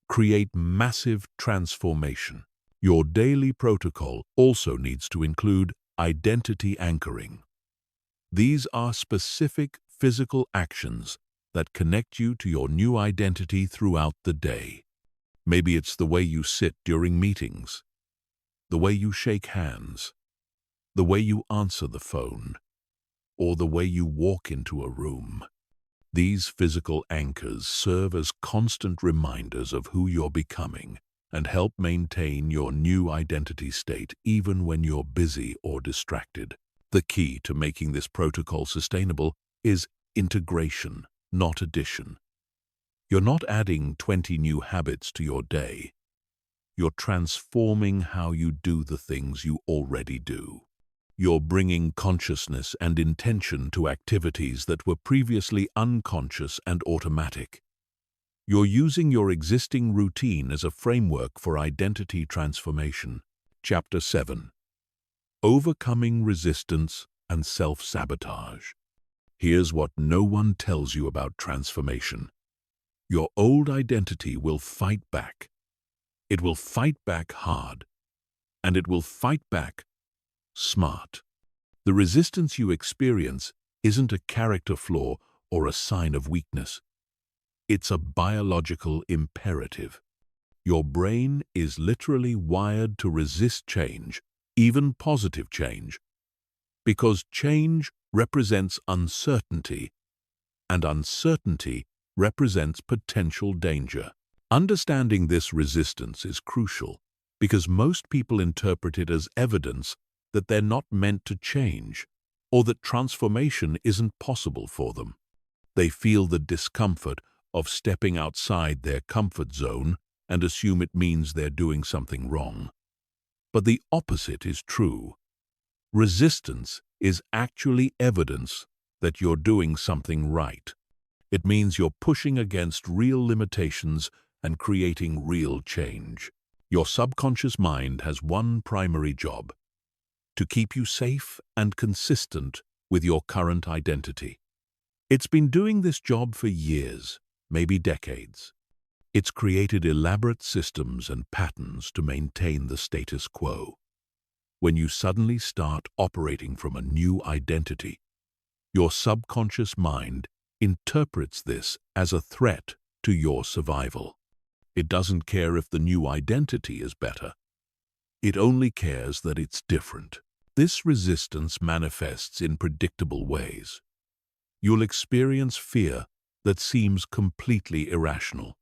create massive transformation. Your daily protocol also needs to include identity anchoring. These are specific physical actions that connect you to your new identity throughout the day. Maybe it's the way you sit during meetings, the way you shake hands, the way you answer the phone, or the way you walk into a room. These physical anchors serve as constant reminders of who you're becoming and help maintain your new identity state even when you're busy or distracted. The key to making this protocol sustainable is integration, not addition. You're not adding 20 new habits to your day. You're transforming how you do the things you already do. You're bringing consciousness and intention to activities that were previously unconscious and automatic. You're using your existing routine as a framework for identity transformation. Chapter 7. Overcoming resistance and self-sabotage. Here's what no one tells you about transformation. Your old identity will fight back. It will fight back hard, and it will fight back smart. The resistance you experience isn't a character flaw or a sign of weakness. It's a biological imperative. Your brain is literally wired to resist change, even positive change, because change represents uncertainty, and uncertainty represents potential danger. Understanding this resistance is crucial because most people interpret it as evidence that they're not meant to change or that transformation isn't possible for them. They feel the discomfort of stepping outside their comfort zone and assume it means they're doing something wrong. But the opposite is true. Resistance is actually evidence that you're doing something right. It means you're pushing against real limitations and creating real change. Your subconscious mind has one primary job: to keep you safe and consistent with your current identity. It's been doing this job for years, maybe decades. It's created elaborate systems and patterns to maintain the status quo. When you suddenly start operating from a new identity, your subconscious mind interprets this as a threat to your survival. It doesn't care if the new identity is better. It only cares that it's different. This resistance manifests in predictable ways. You'll experience fear that seems completely irrational.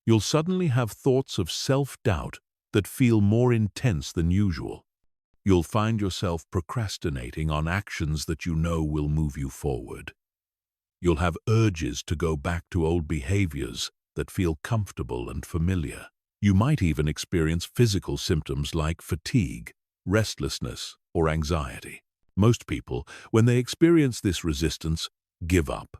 You'll suddenly have thoughts of self-doubt that feel more intense than usual. You'll find yourself procrastinating on actions that you know will move you forward. You'll have urges to go back to old behaviors that feel comfortable and familiar. You might even experience physical symptoms like fatigue, restlessness, or anxiety. Most people, when they experience this resistance, give up.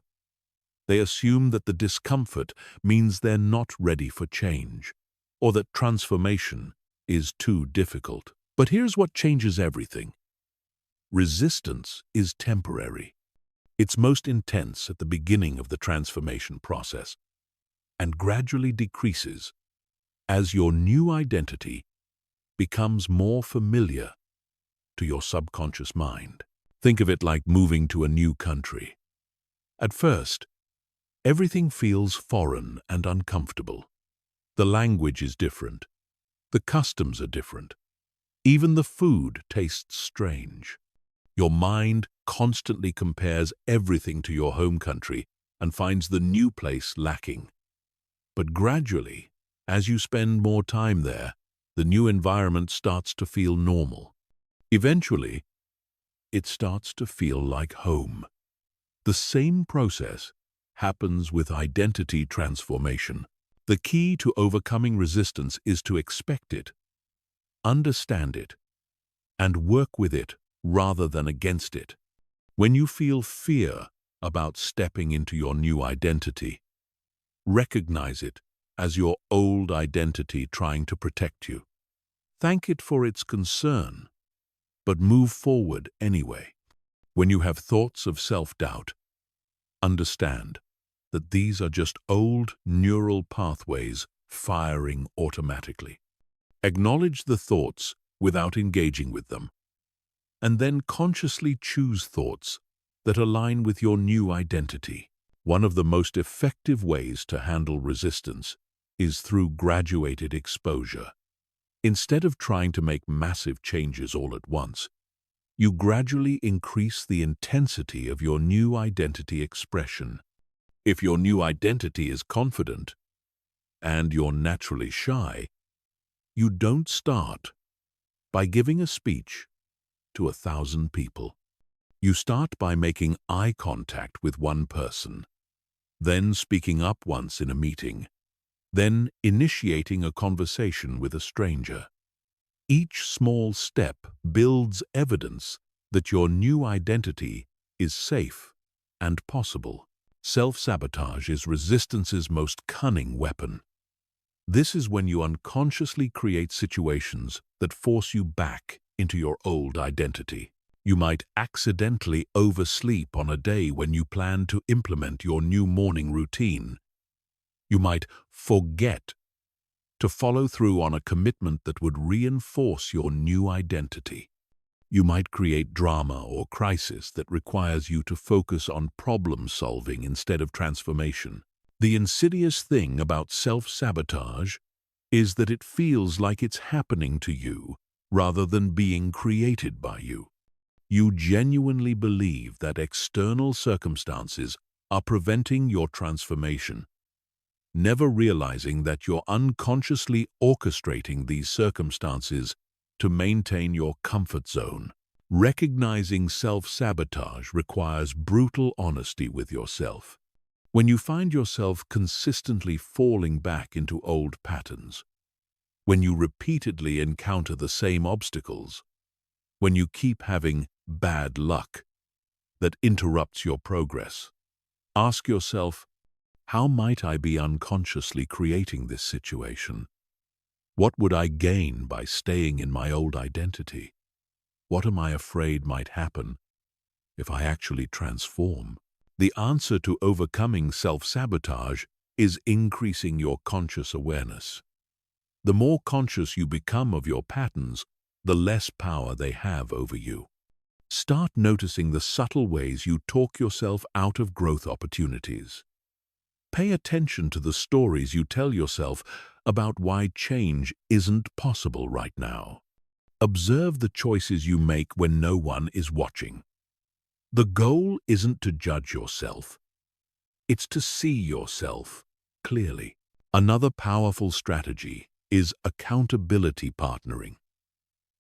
They assume that the discomfort means they're not ready for change, or that transformation is too difficult. But here's what changes everything. Resistance is temporary. It's most intense at the beginning of the transformation process and gradually decreases as your new identity becomes more familiar to your subconscious mind. Think of it like moving to a new country. At first, everything feels foreign and uncomfortable. The language is different. The customs are different. Even the food tastes strange. Your mind constantly compares everything to your home country and finds the new place lacking. But gradually, as you spend more time there, the new environment starts to feel normal. Eventually, it starts to feel like home. The same process happens with identity transformation. The key to overcoming resistance is to expect it, understand it, and work with it rather than against it. When you feel fear about stepping into your new identity, recognize it as your old identity trying to protect you. Thank it for its concern, but move forward anyway. When you have thoughts of self-doubt, understand that these are just old neural pathways firing automatically. Acknowledge the thoughts without engaging with them, and then consciously choose thoughts that align with your new identity. One of the most effective ways to handle resistance is through graduated exposure. Instead of trying to make massive changes all at once, you gradually increase the intensity of your new identity expression. If your new identity is confident and you're naturally shy, you don't start by giving a speech to 1,000 people. You start by making eye contact with one person, then speaking up once in a meeting, then initiating a conversation with a stranger. Each small step builds evidence that your new identity is safe and possible. Self-sabotage is resistance's most cunning weapon. This is when you unconsciously create situations that force you back into your old identity. You might accidentally oversleep on a day when you plan to implement your new morning routine. You might forget to follow through on a commitment that would reinforce your new identity. You might create drama or crisis that requires you to focus on problem solving instead of transformation. The insidious thing about self-sabotage is that it feels like it's happening to you rather than being created by you. You genuinely believe that external circumstances are preventing your transformation, never realizing that you're unconsciously orchestrating these circumstances to maintain your comfort zone. Recognizing self-sabotage requires brutal honesty with yourself. When you find yourself consistently falling back into old patterns, when you repeatedly encounter the same obstacles, when you keep having bad luck that interrupts your progress, ask yourself, how might I be unconsciously creating this situation? What would I gain by staying in my old identity? What am I afraid might happen if I actually transform? The answer to overcoming self-sabotage is increasing your conscious awareness. The more conscious you become of your patterns, the less power they have over you. Start noticing the subtle ways you talk yourself out of growth opportunities. Pay attention to the stories you tell yourself about why change isn't possible right now. Observe the choices you make when no one is watching. The goal isn't to judge yourself. It's to see yourself clearly. Another powerful strategy is accountability partnering.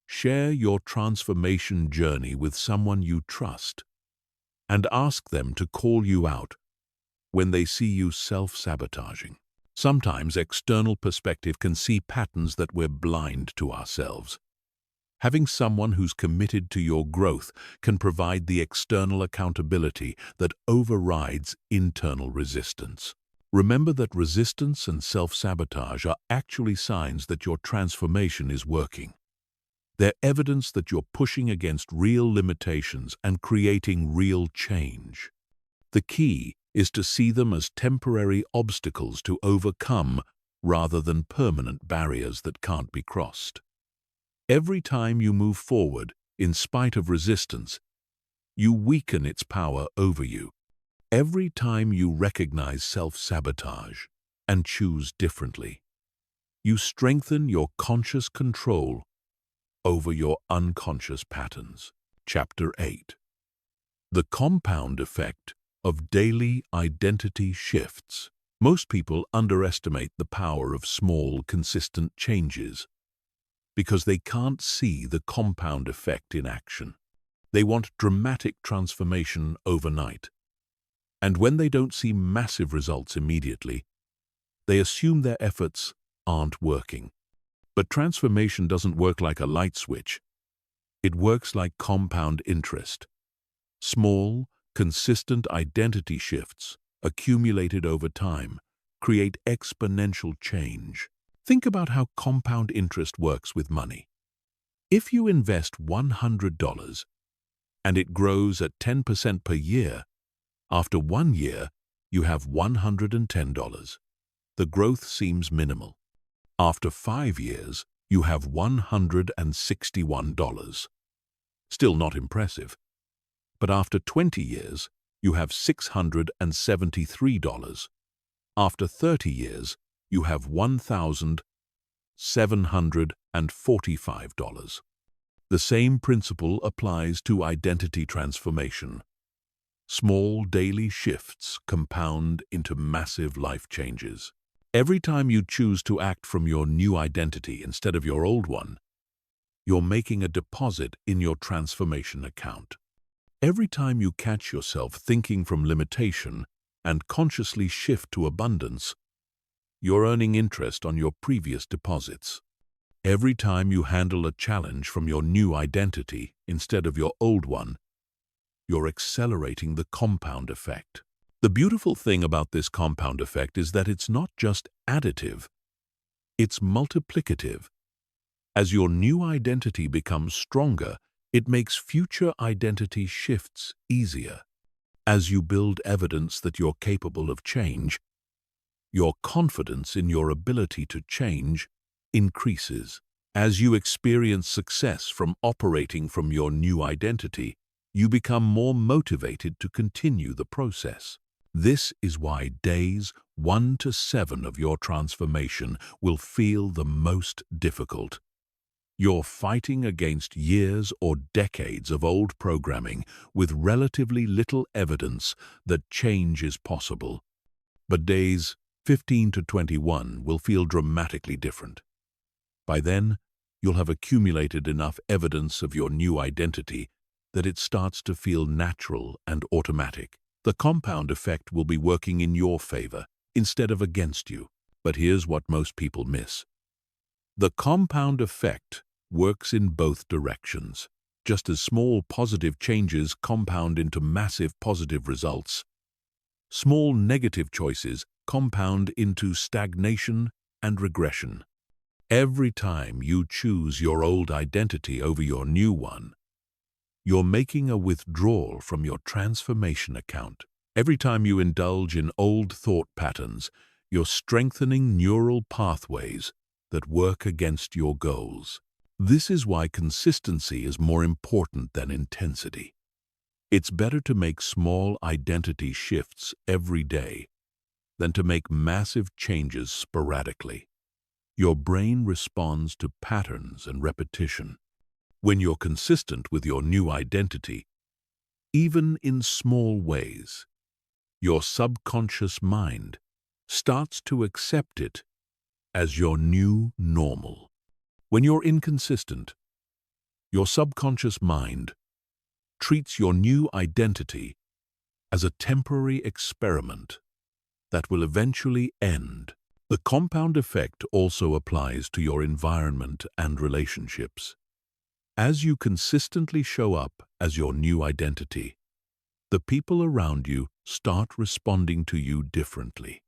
Share your transformation journey with someone you trust and ask them to call you out when they see you self-sabotaging. Sometimes external perspective can see patterns that we're blind to ourselves. Having someone who's committed to your growth can provide the external accountability that overrides internal resistance. Remember that resistance and self-sabotage are actually signs that your transformation is working. They're evidence that you're pushing against real limitations and creating real change. The key is to see them as temporary obstacles to overcome rather than permanent barriers that can't be crossed. Every time you move forward, in spite of resistance, you weaken its power over you. Every time you recognize self-sabotage and choose differently, you strengthen your conscious control over your unconscious patterns. Chapter 8. The compound effect of daily identity shifts. Most people underestimate the power of small, consistent changes because they can't see the compound effect in action. They want dramatic transformation overnight. And when they don't see massive results immediately, they assume their efforts aren't working. But transformation doesn't work like a light switch. It works like compound interest. Small, consistent identity shifts, accumulated over time, create exponential change. Think about how compound interest works with money. If you invest $100 and it grows at 10% per year, after 1 year, you have $110. The growth seems minimal. After 5 years, you have $161. Still not impressive. But after 20 years, you have $673. After 30 years, you have $1,745. The same principle applies to identity transformation. Small daily shifts compound into massive life changes. Every time you choose to act from your new identity instead of your old one, you're making a deposit in your transformation account. Every time you catch yourself thinking from limitation and consciously shift to abundance, you're earning interest on your previous deposits. Every time you handle a challenge from your new identity instead of your old one, you're accelerating the compound effect. The beautiful thing about this compound effect is that it's not just additive, it's multiplicative. As your new identity becomes stronger, it makes future identity shifts easier. As you build evidence that you're capable of change, your confidence in your ability to change increases. As you experience success from operating from your new identity, you become more motivated to continue the process. This is why days 1 to 7 of your transformation will feel the most difficult. You're fighting against years or decades of old programming with relatively little evidence that change is possible. But days 15 to 21 will feel dramatically different. By then, you'll have accumulated enough evidence of your new identity that it starts to feel natural and automatic. The compound effect will be working in your favor instead of against you. But here's what most people miss. The compound effect works in both directions. Just as small positive changes compound into massive positive results, small negative choices compound into stagnation and regression. Every time you choose your old identity over your new one, you're making a withdrawal from your transformation account. Every time you indulge in old thought patterns, you're strengthening neural pathways that work against your goals. This is why consistency is more important than intensity. It's better to make small identity shifts every day than to make massive changes sporadically. Your brain responds to patterns and repetition. When you're consistent with your new identity, even in small ways, your subconscious mind starts to accept it as your new normal. When you're inconsistent, your subconscious mind treats your new identity as a temporary experiment that will eventually end. The compound effect also applies to your environment and relationships. As you consistently show up as your new identity, the people around you start responding to you differently.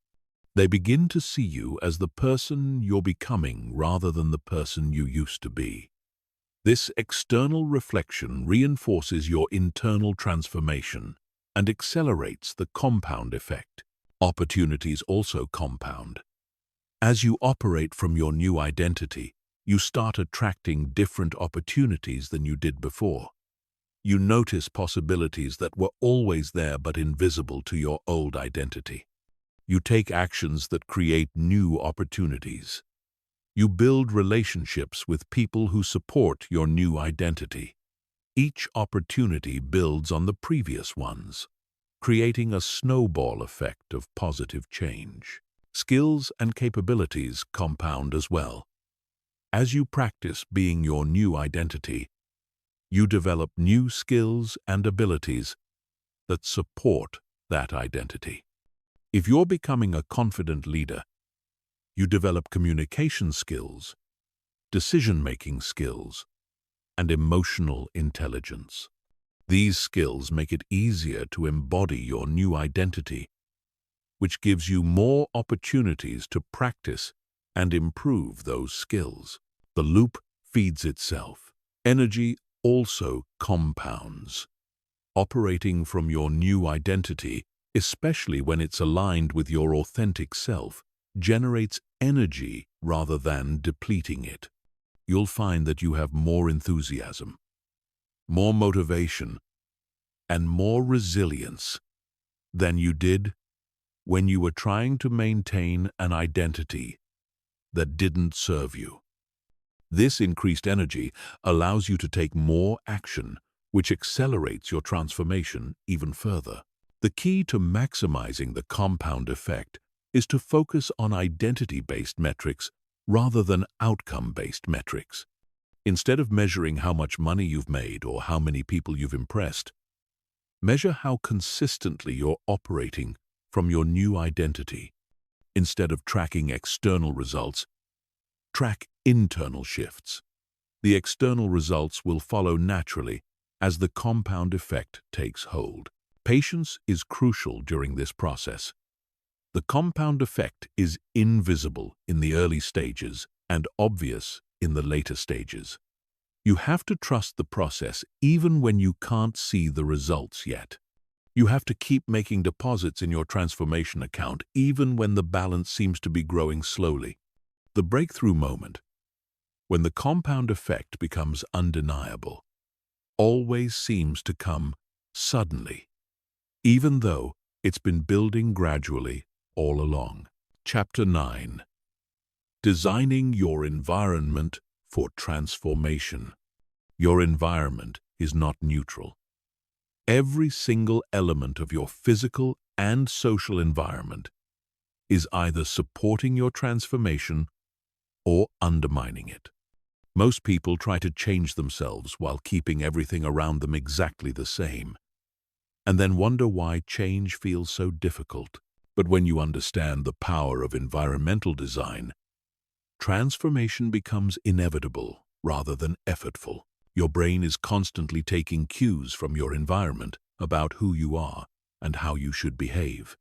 They begin to see you as the person you're becoming rather than the person you used to be. This external reflection reinforces your internal transformation and accelerates the compound effect. Opportunities also compound. As you operate from your new identity, you start attracting different opportunities than you did before. You notice possibilities that were always there but invisible to your old identity. You take actions that create new opportunities. You build relationships with people who support your new identity. Each opportunity builds on the previous ones, creating a snowball effect of positive change. Skills and capabilities compound as well. As you practice being your new identity, you develop new skills and abilities that support that identity. If you're becoming a confident leader, you develop communication skills, decision-making skills, and emotional intelligence. These skills make it easier to embody your new identity, which gives you more opportunities to practice and improve those skills. The loop feeds itself. Energy also compounds. Operating from your new identity, especially when it's aligned with your authentic self, generates energy rather than depleting it. You'll find that you have more enthusiasm, more motivation, and more resilience than you did when you were trying to maintain an identity that didn't serve you. This increased energy allows you to take more action, which accelerates your transformation even further. The key to maximizing the compound effect is to focus on identity-based metrics rather than outcome-based metrics. Instead of measuring how much money you've made or how many people you've impressed, measure how consistently you're operating from your new identity. Instead of tracking external results, track internal shifts. The external results will follow naturally as the compound effect takes hold. Patience is crucial during this process. The compound effect is invisible in the early stages and obvious in the later stages. You have to trust the process even when you can't see the results yet. You have to keep making deposits in your transformation account even when the balance seems to be growing slowly. The breakthrough moment, when the compound effect becomes undeniable, always seems to come suddenly, even though it's been building gradually all along. Chapter 9. Designing your environment for transformation. Your environment is not neutral. Every single element of your physical and social environment is either supporting your transformation or undermining it. Most people try to change themselves while keeping everything around them exactly the same, and then wonder why change feels so difficult. But when you understand the power of environmental design, transformation becomes inevitable rather than effortful. Your brain is constantly taking cues from your environment about who you are and how you should behave.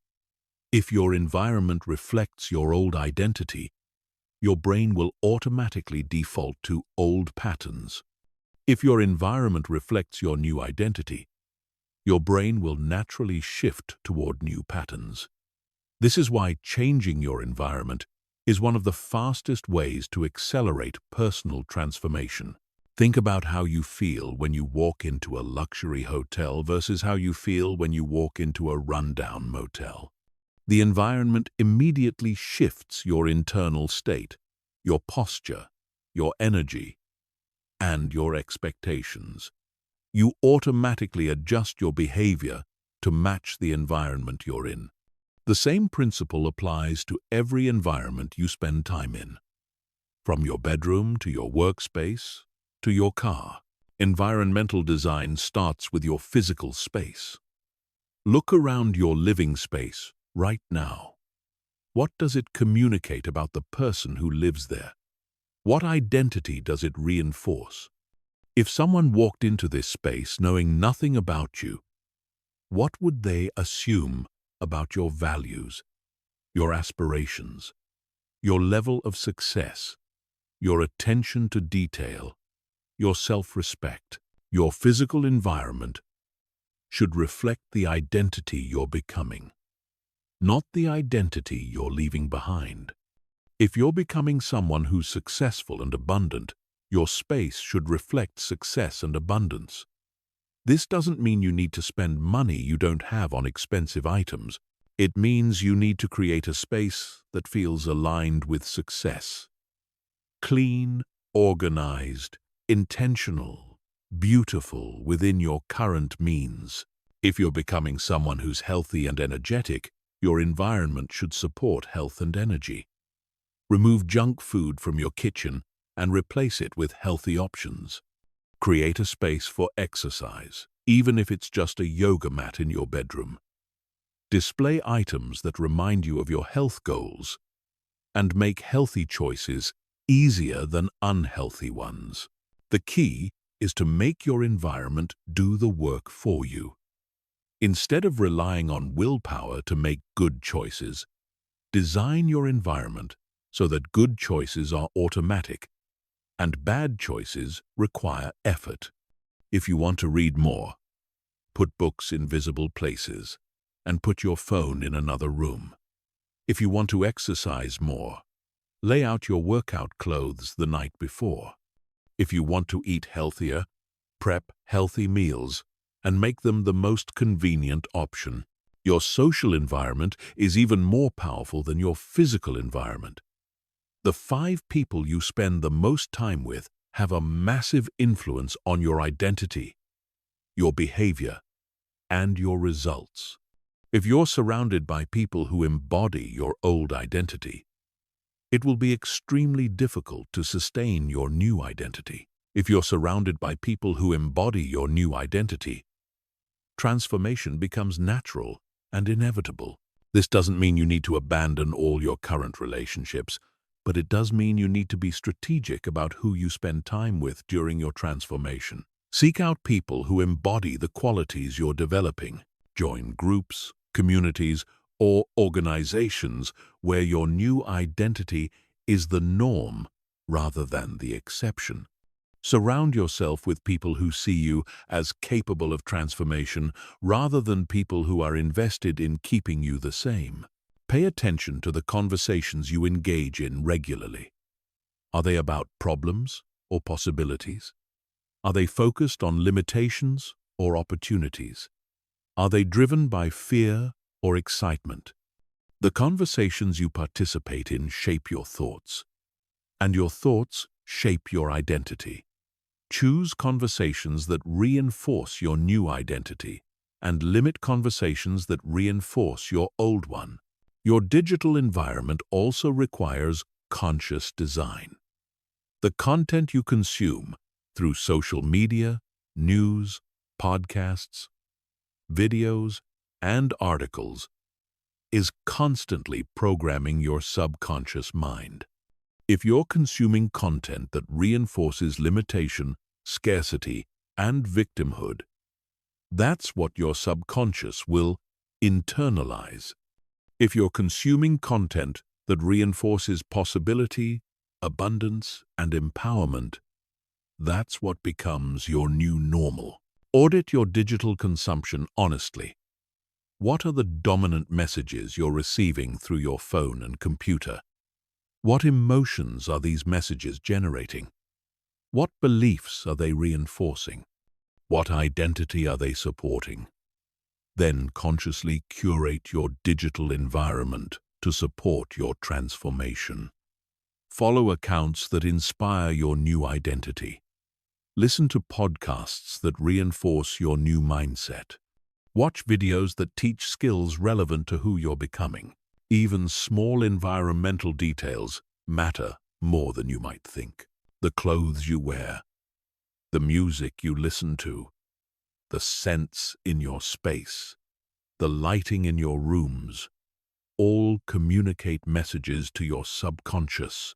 If your environment reflects your old identity, your brain will automatically default to old patterns. If your environment reflects your new identity, your brain will naturally shift toward new patterns. This is why changing your environment is one of the fastest ways to accelerate personal transformation. Think about how you feel when you walk into a luxury hotel versus how you feel when you walk into a rundown motel. The environment immediately shifts your internal state, your posture, your energy, and your expectations. You automatically adjust your behavior to match the environment you're in. The same principle applies to every environment you spend time in. From your bedroom to your workspace to your car, environmental design starts with your physical space. Look around your living space right now. What does it communicate about the person who lives there? What identity does it reinforce? If someone walked into this space knowing nothing about you, what would they assume about your values, your aspirations, your level of success, your attention to detail, your self-respect? Your physical environment should reflect the identity you're becoming, not the identity you're leaving behind. If you're becoming someone who's successful and abundant, your space should reflect success and abundance. This doesn't mean you need to spend money you don't have on expensive items. It means you need to create a space that feels aligned with success. Clean, organized, intentional, beautiful within your current means. If you're becoming someone who's healthy and energetic, your environment should support health and energy. Remove junk food from your kitchen and replace it with healthy options. Create a space for exercise, even if it's just a yoga mat in your bedroom. Display items that remind you of your health goals, and make healthy choices easier than unhealthy ones. The key is to make your environment do the work for you. Instead of relying on willpower to make good choices, design your environment so that good choices are automatic and bad choices require effort. If you want to read more, put books in visible places and put your phone in another room. If you want to exercise more, lay out your workout clothes the night before. If you want to eat healthier, prep healthy meals and make them the most convenient option. Your social environment is even more powerful than your physical environment. The 5 people you spend the most time with have a massive influence on your identity, your behavior, and your results. If you're surrounded by people who embody your old identity, it will be extremely difficult to sustain your new identity. If you're surrounded by people who embody your new identity, transformation becomes natural and inevitable. This doesn't mean you need to abandon all your current relationships, but it does mean you need to be strategic about who you spend time with during your transformation. Seek out people who embody the qualities you're developing. Join groups, communities, or organizations where your new identity is the norm rather than the exception. Surround yourself with people who see you as capable of transformation rather than people who are invested in keeping you the same. Pay attention to the conversations you engage in regularly. Are they about problems or possibilities? Are they focused on limitations or opportunities? Are they driven by fear or excitement? The conversations you participate in shape your thoughts, and your thoughts shape your identity. Choose conversations that reinforce your new identity, and limit conversations that reinforce your old one. Your digital environment also requires conscious design. The content you consume through social media, news, podcasts, videos, and articles is constantly programming your subconscious mind. If you're consuming content that reinforces limitation, scarcity, and victimhood, that's what your subconscious will internalize. If you're consuming content that reinforces possibility, abundance, and empowerment, that's what becomes your new normal. Audit your digital consumption honestly. What are the dominant messages you're receiving through your phone and computer? What emotions are these messages generating? What beliefs are they reinforcing? What identity are they supporting? Then consciously curate your digital environment to support your transformation. Follow accounts that inspire your new identity. Listen to podcasts that reinforce your new mindset. Watch videos that teach skills relevant to who you're becoming. Even small environmental details matter more than you might think. The clothes you wear, the music you listen to, the scents in your space, the lighting in your rooms, all communicate messages to your subconscious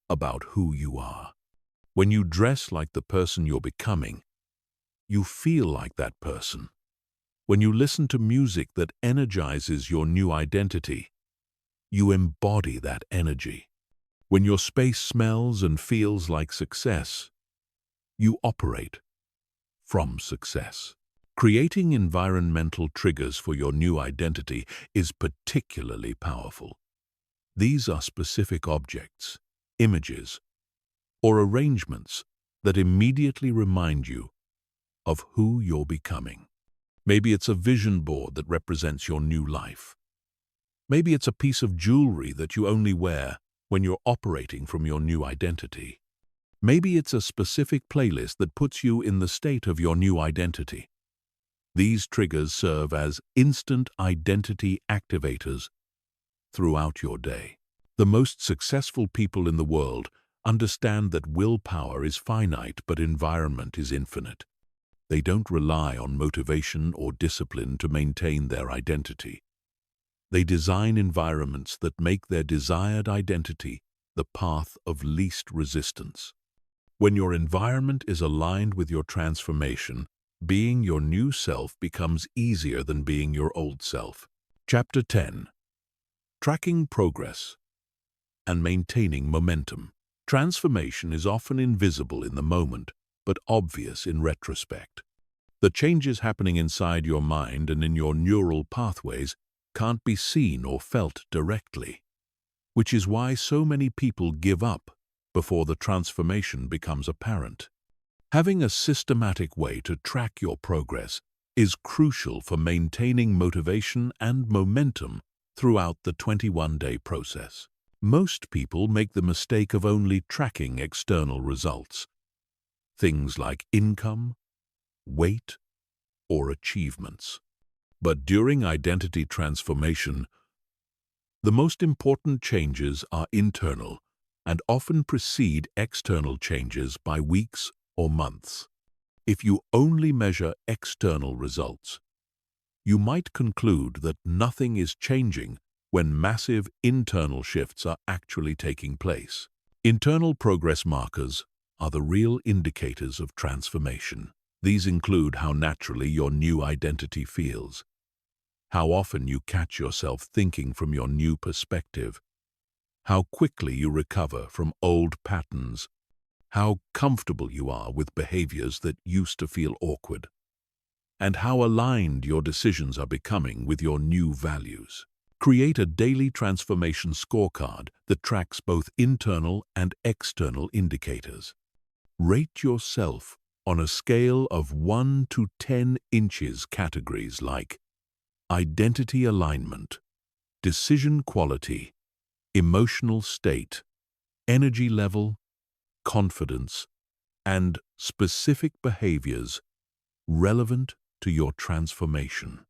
about who you are. When you dress like the person you're becoming, you feel like that person. When you listen to music that energizes your new identity, you embody that energy. When your space smells and feels like success, you operate from success. Creating environmental triggers for your new identity is particularly powerful. These are specific objects, images, or arrangements that immediately remind you of who you're becoming. Maybe it's a vision board that represents your new life. Maybe it's a piece of jewelry that you only wear when you're operating from your new identity. Maybe it's a specific playlist that puts you in the state of your new identity. These triggers serve as instant identity activators throughout your day. The most successful people in the world understand that willpower is finite but environment is infinite. They don't rely on motivation or discipline to maintain their identity. They design environments that make their desired identity the path of least resistance. When your environment is aligned with your transformation, being your new self becomes easier than being your old self. Chapter 10. Tracking Progress and Maintaining Momentum. Transformation is often invisible in the moment, but obvious in retrospect. The changes happening inside your mind and in your neural pathways can't be seen or felt directly, which is why so many people give up before the transformation becomes apparent. Having a systematic way to track your progress is crucial for maintaining motivation and momentum throughout the 21-day process. Most people make the mistake of only tracking external results, things like income, weight, or achievements. But during identity transformation, the most important changes are internal and often precede external changes by weeks or months. If you only measure external results, you might conclude that nothing is changing when massive internal shifts are actually taking place. Internal progress markers are the real indicators of transformation. These include how naturally your new identity feels, how often you catch yourself thinking from your new perspective, how quickly you recover from old patterns, how comfortable you are with behaviors that used to feel awkward, and how aligned your decisions are becoming with your new values. Create a daily transformation scorecard that tracks both internal and external indicators. Rate yourself on a scale of 1 to 10 inches categories like identity alignment, decision quality, emotional state, energy level, confidence, and specific behaviors relevant to your transformation.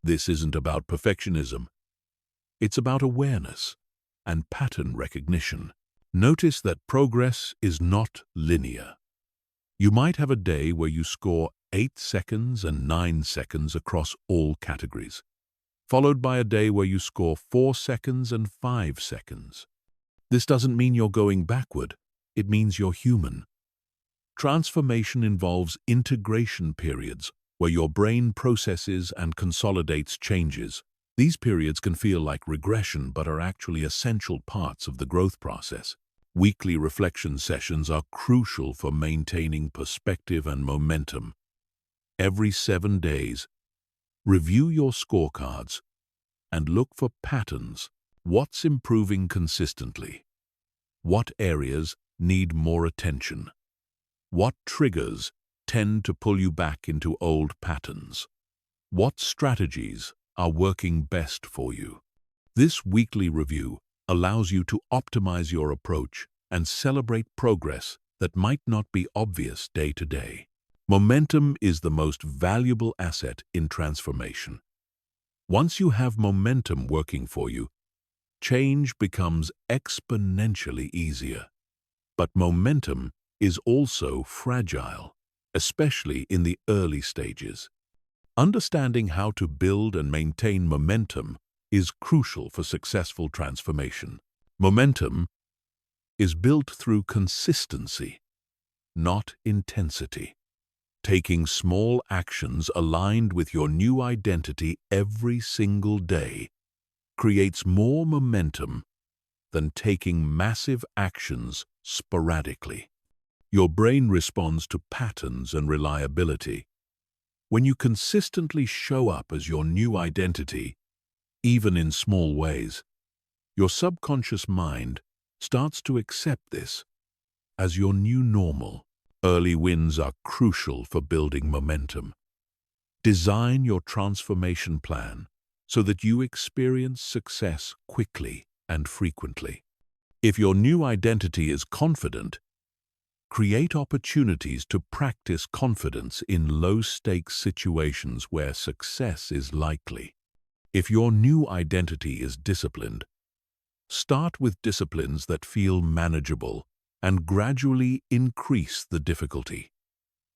This isn't about perfectionism. It's about awareness and pattern recognition. Notice that progress is not linear. You might have a day where you score 8 seconds and 9 seconds across all categories, followed by a day where you score 4 seconds and 5 seconds. This doesn't mean you're going backward. It means you're human. Transformation involves integration periods where your brain processes and consolidates changes. These periods can feel like regression but are actually essential parts of the growth process. Weekly reflection sessions are crucial for maintaining perspective and momentum. Every 7 days, review your scorecards and look for patterns. What's improving consistently? What areas need more attention? What triggers tend to pull you back into old patterns? What strategies are working best for you? This weekly review allows you to optimize your approach and celebrate progress that might not be obvious day to day. Momentum is the most valuable asset in transformation. Once you have momentum working for you, change becomes exponentially easier. But momentum is also fragile, especially in the early stages. Understanding how to build and maintain momentum is crucial for successful transformation. Momentum is built through consistency, not intensity. Taking small actions aligned with your new identity every single day creates more momentum than taking massive actions sporadically. Your brain responds to patterns and reliability. When you consistently show up as your new identity, even in small ways, your subconscious mind starts to accept this as your new normal. Early wins are crucial for building momentum. Design your transformation plan so that you experience success quickly and frequently. If your new identity is confident, create opportunities to practice confidence in low-stakes situations where success is likely. If your new identity is disciplined, start with disciplines that feel manageable and gradually increase the difficulty.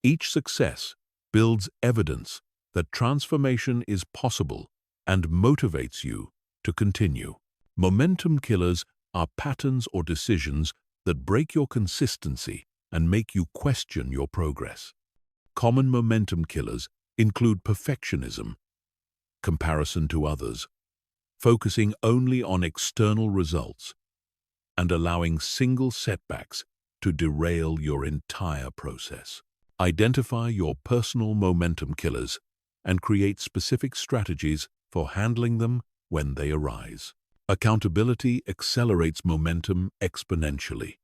Each success builds evidence that transformation is possible and motivates you to continue. Momentum killers are patterns or decisions that break your consistency and make you question your progress. Common momentum killers include perfectionism, comparison to others, focusing only on external results, and allowing single setbacks to derail your entire process. Identify your personal momentum killers and create specific strategies for handling them when they arise. Accountability accelerates momentum exponentially.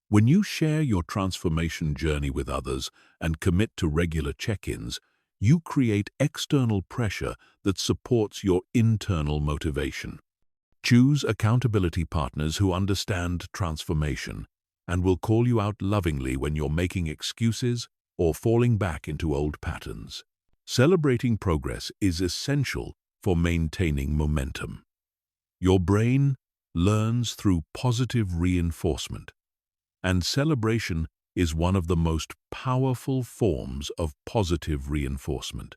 When you share your transformation journey with others and commit to regular check-ins, you create external pressure that supports your internal motivation. Choose accountability partners who understand transformation and will call you out lovingly when you're making excuses or falling back into old patterns. Celebrating progress is essential for maintaining momentum. Your brain learns through positive reinforcement, and celebration is one of the most powerful forms of positive reinforcement.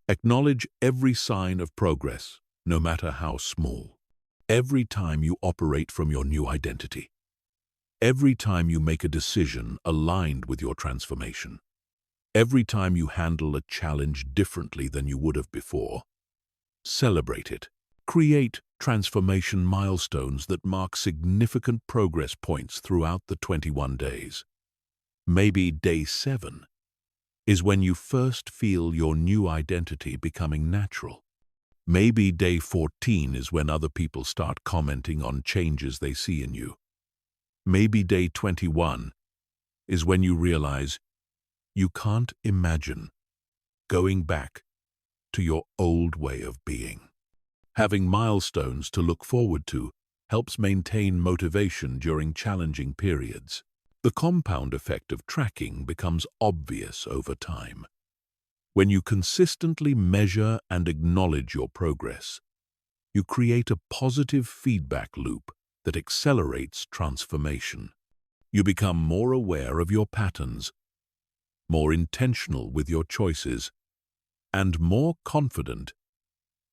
Acknowledge every sign of progress, no matter how small. Every time you operate from your new identity. Every time you make a decision aligned with your transformation. Every time you handle a challenge differently than you would have before. Celebrate it. Create transformation milestones that mark significant progress points throughout the 21 days. Maybe day 7 is when you first feel your new identity becoming natural. Maybe day 14 is when other people start commenting on changes they see in you. Maybe day 21 is when you realize you can't imagine going back to your old way of being. Having milestones to look forward to helps maintain motivation during challenging periods. The compound effect of tracking becomes obvious over time. When you consistently measure and acknowledge your progress, you create a positive feedback loop that accelerates transformation. You become more aware of your patterns, more intentional with your choices, and more confident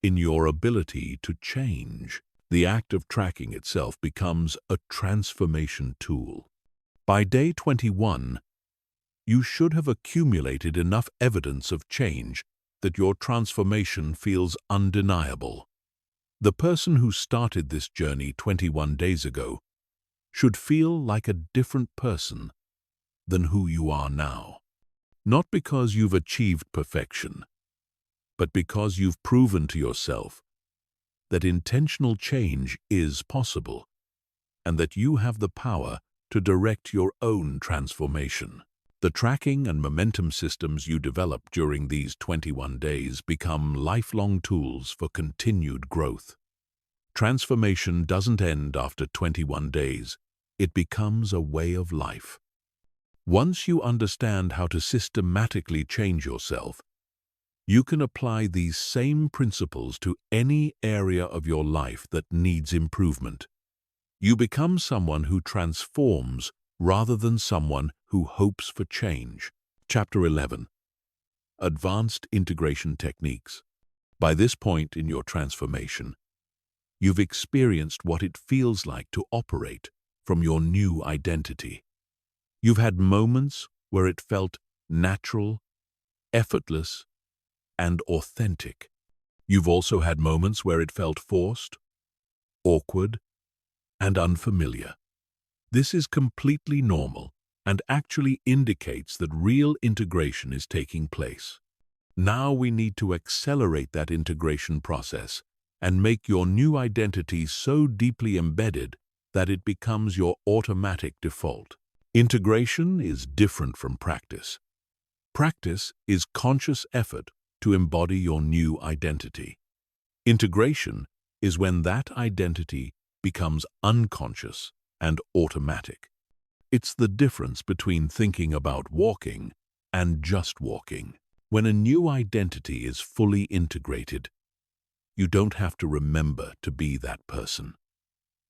in your ability to change. The act of tracking itself becomes a transformation tool. By day 21, you should have accumulated enough evidence of change that your transformation feels undeniable. The person who started this journey 21 days ago should feel like a different person than who you are now. Not because you've achieved perfection, but because you've proven to yourself that intentional change is possible and that you have the power to direct your own transformation. The tracking and momentum systems you develop during these 21 days become lifelong tools for continued growth. Transformation doesn't end after 21 days. It becomes a way of life. Once you understand how to systematically change yourself, you can apply these same principles to any area of your life that needs improvement. You become someone who transforms rather than someone who hopes for change. Chapter 11. Advanced Integration Techniques. By this point in your transformation, you've experienced what it feels like to operate from your new identity. You've had moments where it felt natural, effortless, and authentic. You've also had moments where it felt forced, awkward, and unfamiliar. This is completely normal and actually indicates that real integration is taking place. Now we need to accelerate that integration process and make your new identity so deeply embedded that it becomes your automatic default. Integration is different from practice. Practice is conscious effort to embody your new identity. Integration is when that identity becomes unconscious and automatic. It's the difference between thinking about walking and just walking. When a new identity is fully integrated, you don't have to remember to be that person.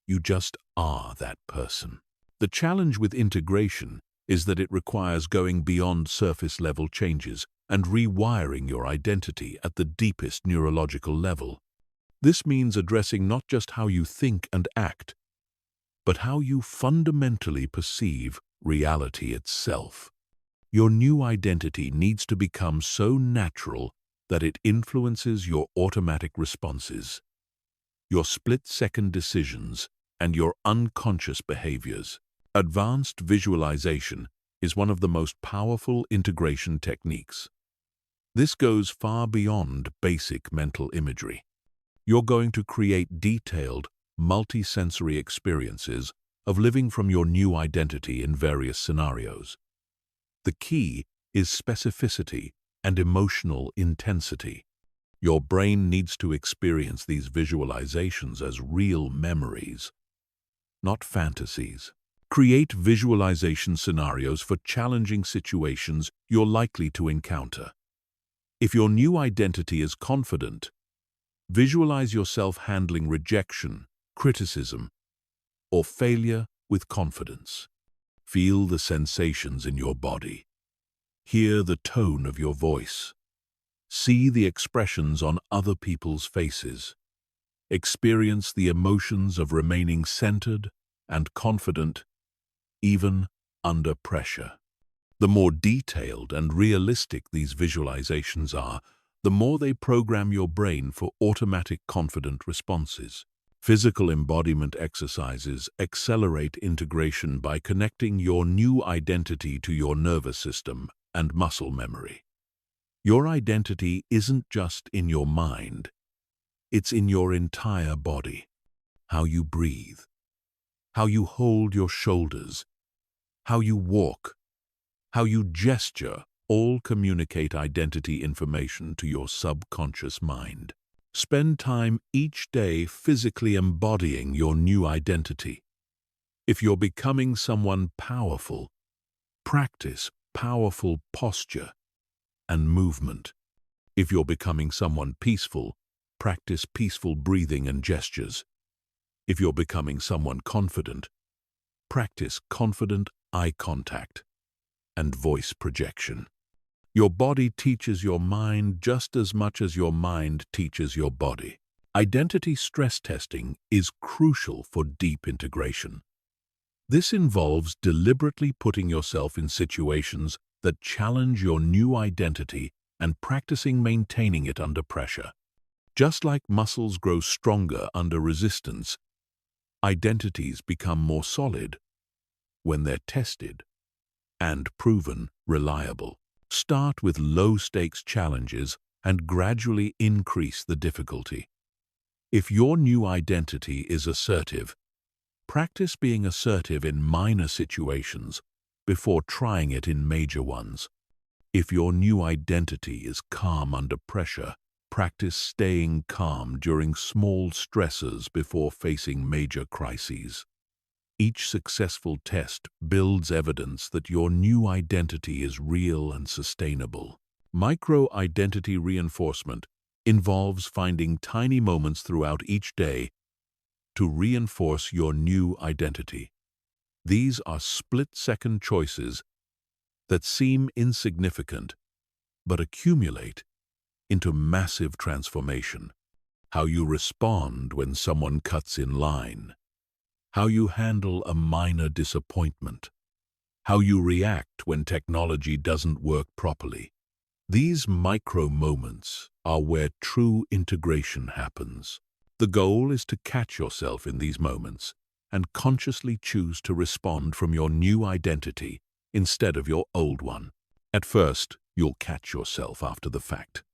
You just are that person. The challenge with integration is that it requires going beyond surface-level changes and rewiring your identity at the deepest neurological level. This means addressing not just how you think and act, but how you fundamentally perceive, reality itself. Your new identity needs to become so natural that it influences your automatic responses, your split-second decisions, and your unconscious behaviors. Advanced visualization is one of the most powerful integration techniques. This goes far beyond basic mental imagery. You're going to create detailed, multi-sensory experiences of living from your new identity in various scenarios. The key is specificity and emotional intensity. Your brain needs to experience these visualizations as real memories, not fantasies. Create visualization scenarios for challenging situations you're likely to encounter. If your new identity is confident, visualize yourself handling rejection, criticism, or failure with confidence. Feel the sensations in your body. Hear the tone of your voice. See the expressions on other people's faces. Experience the emotions of remaining centered and confident, even under pressure. The more detailed and realistic these visualizations are, the more they program your brain for automatic confident responses. Physical embodiment exercises accelerate integration by connecting your new identity to your nervous system and muscle memory. Your identity isn't just in your mind, it's in your entire body. How you breathe, how you hold your shoulders, how you walk, how you gesture, all communicate identity information to your subconscious mind. Spend time each day physically embodying your new identity. If you're becoming someone powerful, practice powerful posture and movement. If you're becoming someone peaceful, practice peaceful breathing and gestures. If you're becoming someone confident, practice confident eye contact and voice projection. Your body teaches your mind just as much as your mind teaches your body. Identity stress testing is crucial for deep integration. This involves deliberately putting yourself in situations that challenge your new identity and practicing maintaining it under pressure. Just like muscles grow stronger under resistance, identities become more solid when they're tested and proven reliable. Start with low-stakes challenges and gradually increase the difficulty. If your new identity is assertive, practice being assertive in minor situations before trying it in major ones. If your new identity is calm under pressure, practice staying calm during small stresses before facing major crises. Each successful test builds evidence that your new identity is real and sustainable. Micro-identity reinforcement involves finding tiny moments throughout each day to reinforce your new identity. These are split-second choices that seem insignificant but accumulate into massive transformation. How you respond when someone cuts in line. How you handle a minor disappointment. How you react when technology doesn't work properly. These micro moments are where true integration happens. The goal is to catch yourself in these moments and consciously choose to respond from your new identity instead of your old one. At first, you'll catch yourself after the fact.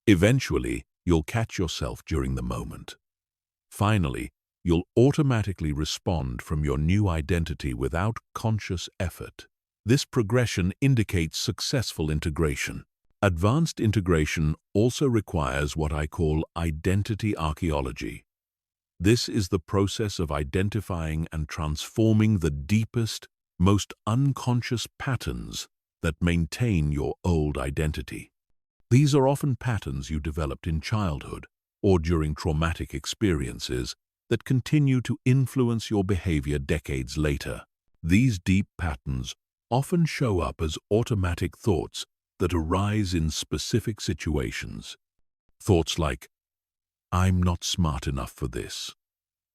Eventually, you'll catch yourself during the moment. Finally, you'll automatically respond from your new identity without conscious effort. This progression indicates successful integration. Advanced integration also requires what I call identity archaeology. This is the process of identifying and transforming the deepest, most unconscious patterns that maintain your old identity. These are often patterns you developed in childhood or during traumatic experiences that continue to influence your behavior decades later. These deep patterns often show up as automatic thoughts that arise in specific situations. Thoughts like, "I'm not smart enough for this,"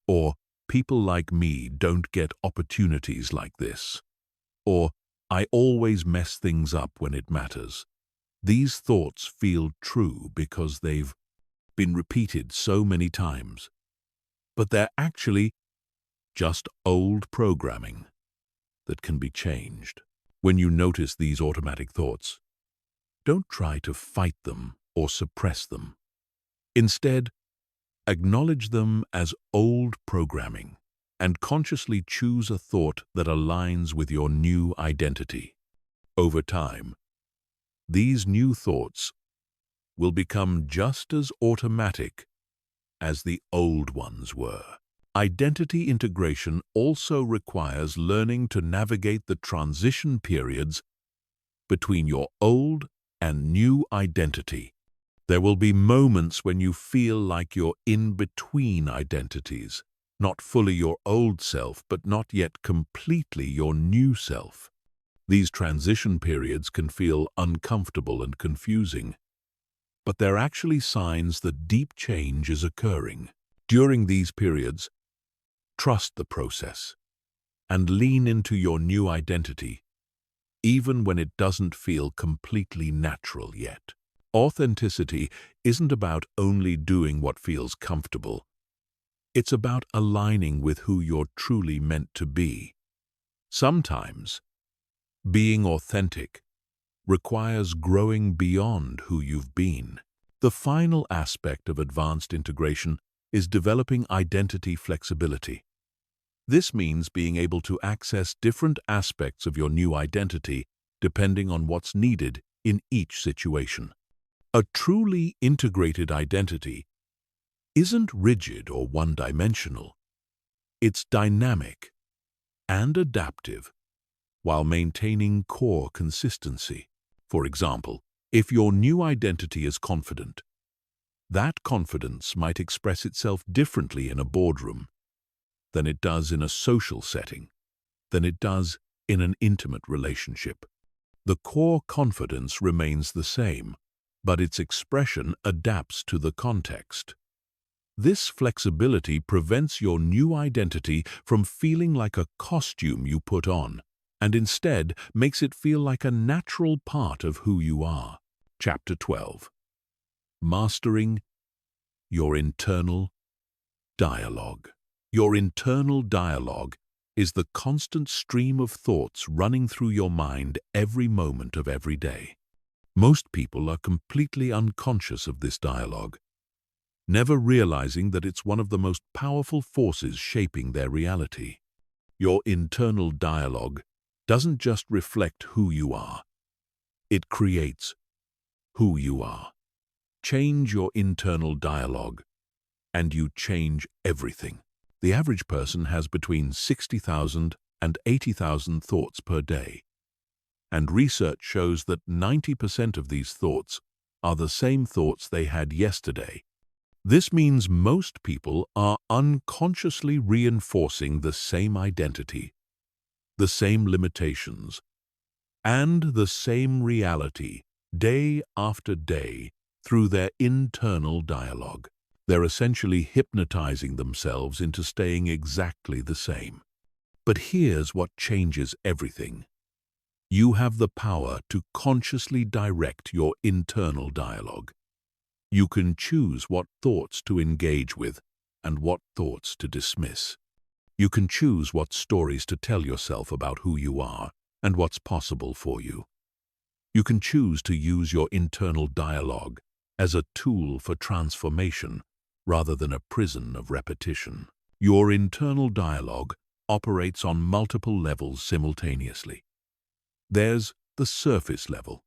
or "people like me don't get opportunities like this." or "I always mess things up when it matters." These thoughts feel true because they've been repeated so many times, but they're actually just old programming that can be changed. When you notice these automatic thoughts, don't try to fight them or suppress them. Instead, acknowledge them as old programming and consciously choose a thought that aligns with your new identity. Over time, these new thoughts will become just as automatic as the old ones were. Identity integration also requires learning to navigate the transition periods between your old and new identity. There will be moments when you feel like you're in between identities, not fully your old self, but not yet completely your new self. These transition periods can feel uncomfortable and confusing, but they're actually signs that deep change is occurring. During these periods, trust the process and lean into your new identity, even when it doesn't feel completely natural yet. Authenticity isn't about only doing what feels comfortable. It's about aligning with who you're truly meant to be. Sometimes, being authentic requires growing beyond who you've been. The final aspect of advanced integration is developing identity flexibility. This means being able to access different aspects of your new identity depending on what's needed in each situation. A truly integrated identity isn't rigid or one-dimensional. It's dynamic and adaptive while maintaining core consistency. For example, if your new identity is confident, that confidence might express itself differently in a boardroom than it does in a social setting, than it does in an intimate relationship. The core confidence remains the same, but its expression adapts to the context. This flexibility prevents your new identity from feeling like a costume you put on, and instead makes it feel like a natural part of who you are. Chapter 12. Mastering your internal dialogue. Your internal dialogue is the constant stream of thoughts running through your mind every moment of every day. Most people are completely unconscious of this dialogue, never realizing that it's one of the most powerful forces shaping their reality. Your internal dialogue doesn't just reflect who you are, it creates who you are. Change your internal dialogue, and you change everything. The average person has between 60,000 and 80,000 thoughts per day, and research shows that 90% of these thoughts are the same thoughts they had yesterday. This means most people are unconsciously reinforcing the same identity, the same limitations, and the same reality day after day through their internal dialogue. They're essentially hypnotizing themselves into staying exactly the same. But here's what changes everything. You have the power to consciously direct your internal dialogue. You can choose what thoughts to engage with and what thoughts to dismiss. You can choose what stories to tell yourself about who you are and what's possible for you. You can choose to use your internal dialogue as a tool for transformation rather than a prison of repetition. Your internal dialogue operates on multiple levels simultaneously. There's the surface level,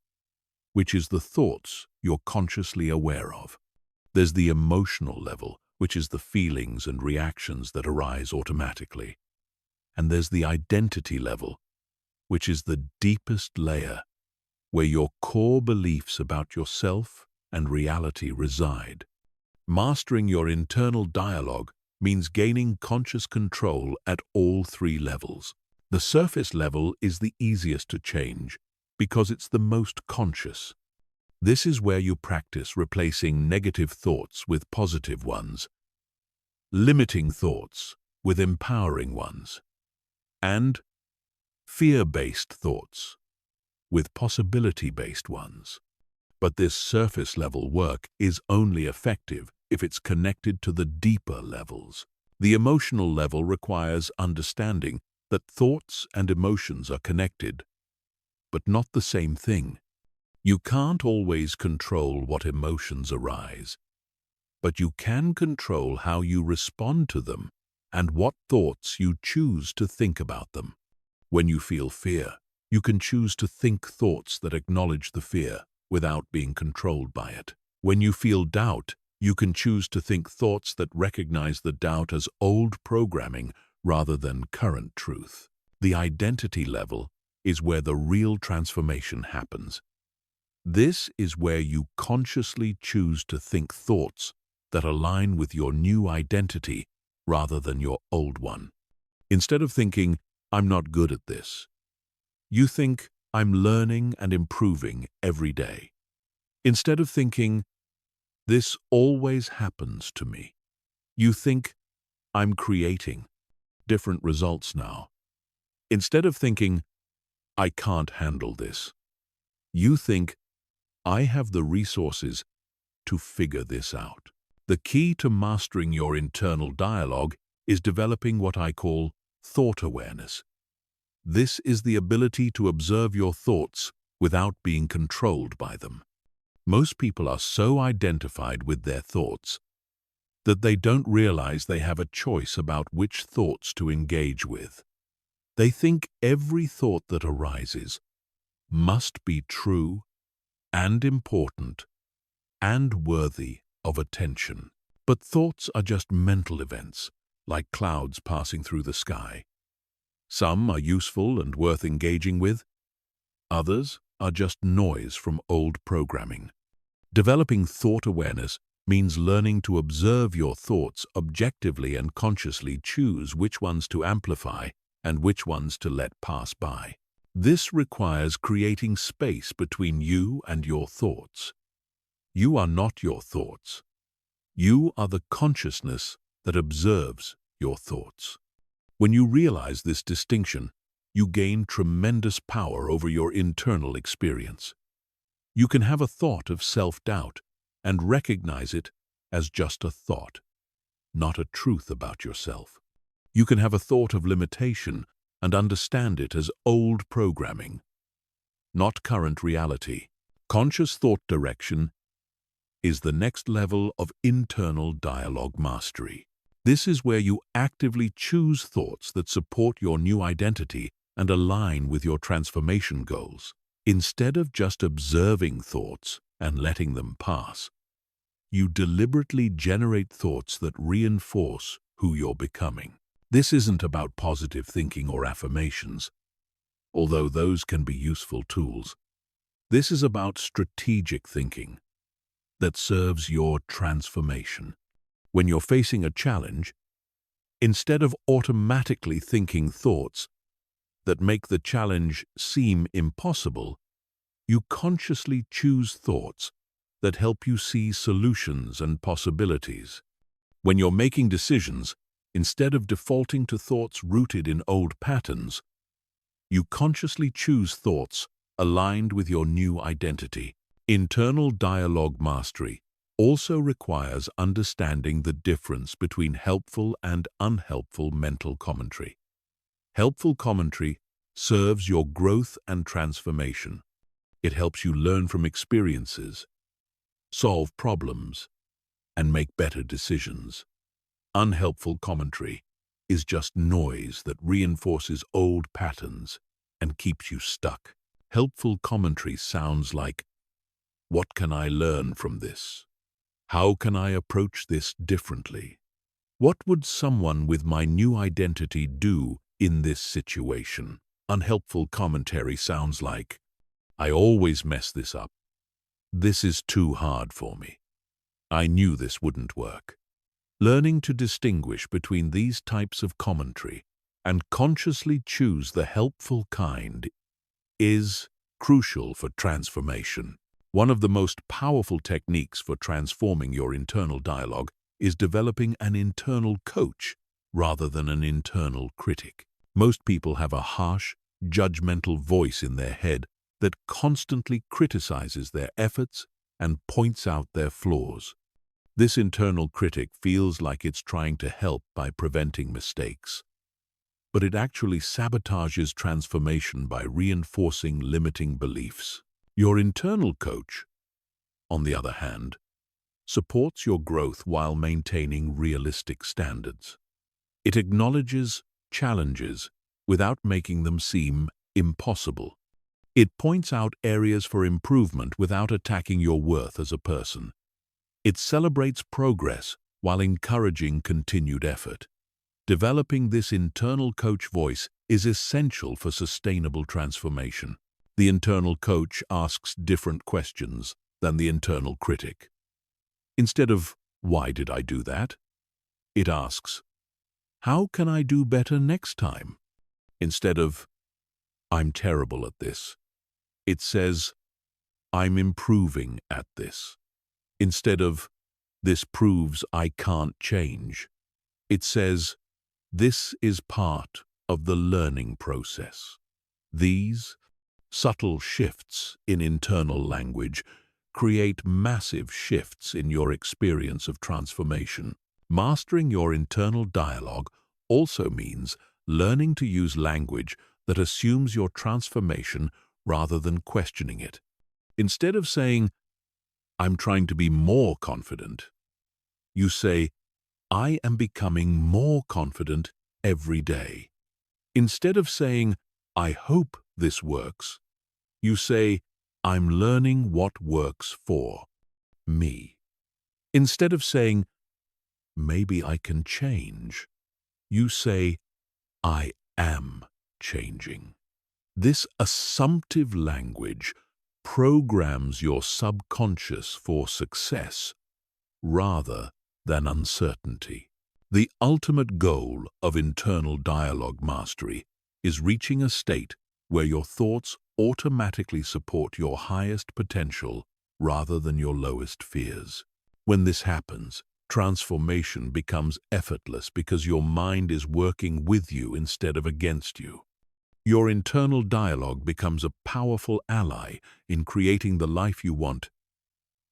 which is the thoughts you're consciously aware of. There's the emotional level, which is the feelings and reactions that arise automatically. And there's the identity level, which is the deepest layer, where your core beliefs about yourself and reality reside. Mastering your internal dialogue means gaining conscious control at all three levels. The surface level is the easiest to change because it's the most conscious. This is where you practice replacing negative thoughts with positive ones, limiting thoughts with empowering ones, and fear-based thoughts with possibility-based ones. But this surface-level work is only effective if it's connected to the deeper levels. The emotional level requires understanding that thoughts and emotions are connected, but not the same thing. You can't always control what emotions arise, but you can control how you respond to them and what thoughts you choose to think about them. When you feel fear, you can choose to think thoughts that acknowledge the fear without being controlled by it. When you feel doubt, you can choose to think thoughts that recognize the doubt as old programming rather than current truth. The identity level is where the real transformation happens. This is where you consciously choose to think thoughts that align with your new identity rather than your old one. Instead of thinking, "I'm not good at this," you think, "I'm learning and improving every day." Instead of thinking, "This always happens to me," you think, "I'm creating different results now." Instead of thinking, "I can't handle this," you think, "I have the resources to figure this out." The key to mastering your internal dialogue is developing what I call thought awareness. This is the ability to observe your thoughts without being controlled by them. Most people are so identified with their thoughts that they don't realize they have a choice about which thoughts to engage with. They think every thought that arises must be true and important and worthy of attention. But thoughts are just mental events, like clouds passing through the sky. Some are useful and worth engaging with. Others are just noise from old programming. Developing thought awareness means learning to observe your thoughts objectively and consciously choose which ones to amplify and which ones to let pass by. This requires creating space between you and your thoughts. You are not your thoughts. You are the consciousness that observes your thoughts. When you realize this distinction, you gain tremendous power over your internal experience. You can have a thought of self-doubt and recognize it as just a thought, not a truth about yourself. You can have a thought of limitation and understand it as old programming, not current reality. Conscious thought direction is the next level of internal dialogue mastery. This is where you actively choose thoughts that support your new identity and align with your transformation goals. Instead of just observing thoughts and letting them pass, you deliberately generate thoughts that reinforce who you're becoming. This isn't about positive thinking or affirmations, although those can be useful tools. This is about strategic thinking that serves your transformation. When you're facing a challenge, instead of automatically thinking thoughts that make the challenge seem impossible, you consciously choose thoughts that help you see solutions and possibilities. When you're making decisions, instead of defaulting to thoughts rooted in old patterns, you consciously choose thoughts aligned with your new identity. Internal dialogue mastery also requires understanding the difference between helpful and unhelpful mental commentary. Helpful commentary serves your growth and transformation. It helps you learn from experiences, solve problems, and make better decisions. Unhelpful commentary is just noise that reinforces old patterns and keeps you stuck. Helpful commentary sounds like, "What can I learn from this? How can I approach this differently? What would someone with my new identity do in this situation?" Unhelpful commentary sounds like, "I always mess this up. This is too hard for me. I knew this wouldn't work." Learning to distinguish between these types of commentary and consciously choose the helpful kind is crucial for transformation. One of the most powerful techniques for transforming your internal dialogue is developing an internal coach rather than an internal critic. Most people have a harsh, judgmental voice in their head that constantly criticizes their efforts and points out their flaws. This internal critic feels like it's trying to help by preventing mistakes, but it actually sabotages transformation by reinforcing limiting beliefs. Your internal coach, on the other hand, supports your growth while maintaining realistic standards. It acknowledges challenges without making them seem impossible. It points out areas for improvement without attacking your worth as a person. It celebrates progress while encouraging continued effort. Developing this internal coach voice is essential for sustainable transformation. The internal coach asks different questions than the internal critic. Instead of, "Why did I do that?" it asks, "How can I do better next time?" Instead of, "I'm terrible at this," it says, "I'm improving at this." Instead of, "This proves I can't change," it says, "This is part of the learning process." These subtle shifts in internal language create massive shifts in your experience of transformation. Mastering your internal dialogue also means learning to use language that assumes your transformation rather than questioning it. Instead of saying, "I'm trying to be more confident," you say, "I am becoming more confident every day." Instead of saying, "I hope this works," you say, "I'm learning what works for me." Instead of saying, "Maybe I can change," you say, "I am changing." This assumptive language programs your subconscious for success rather than uncertainty. The ultimate goal of internal dialogue mastery is reaching a state where your thoughts automatically support your highest potential rather than your lowest fears. When this happens, transformation becomes effortless because your mind is working with you instead of against you. Your internal dialogue becomes a powerful ally in creating the life you want,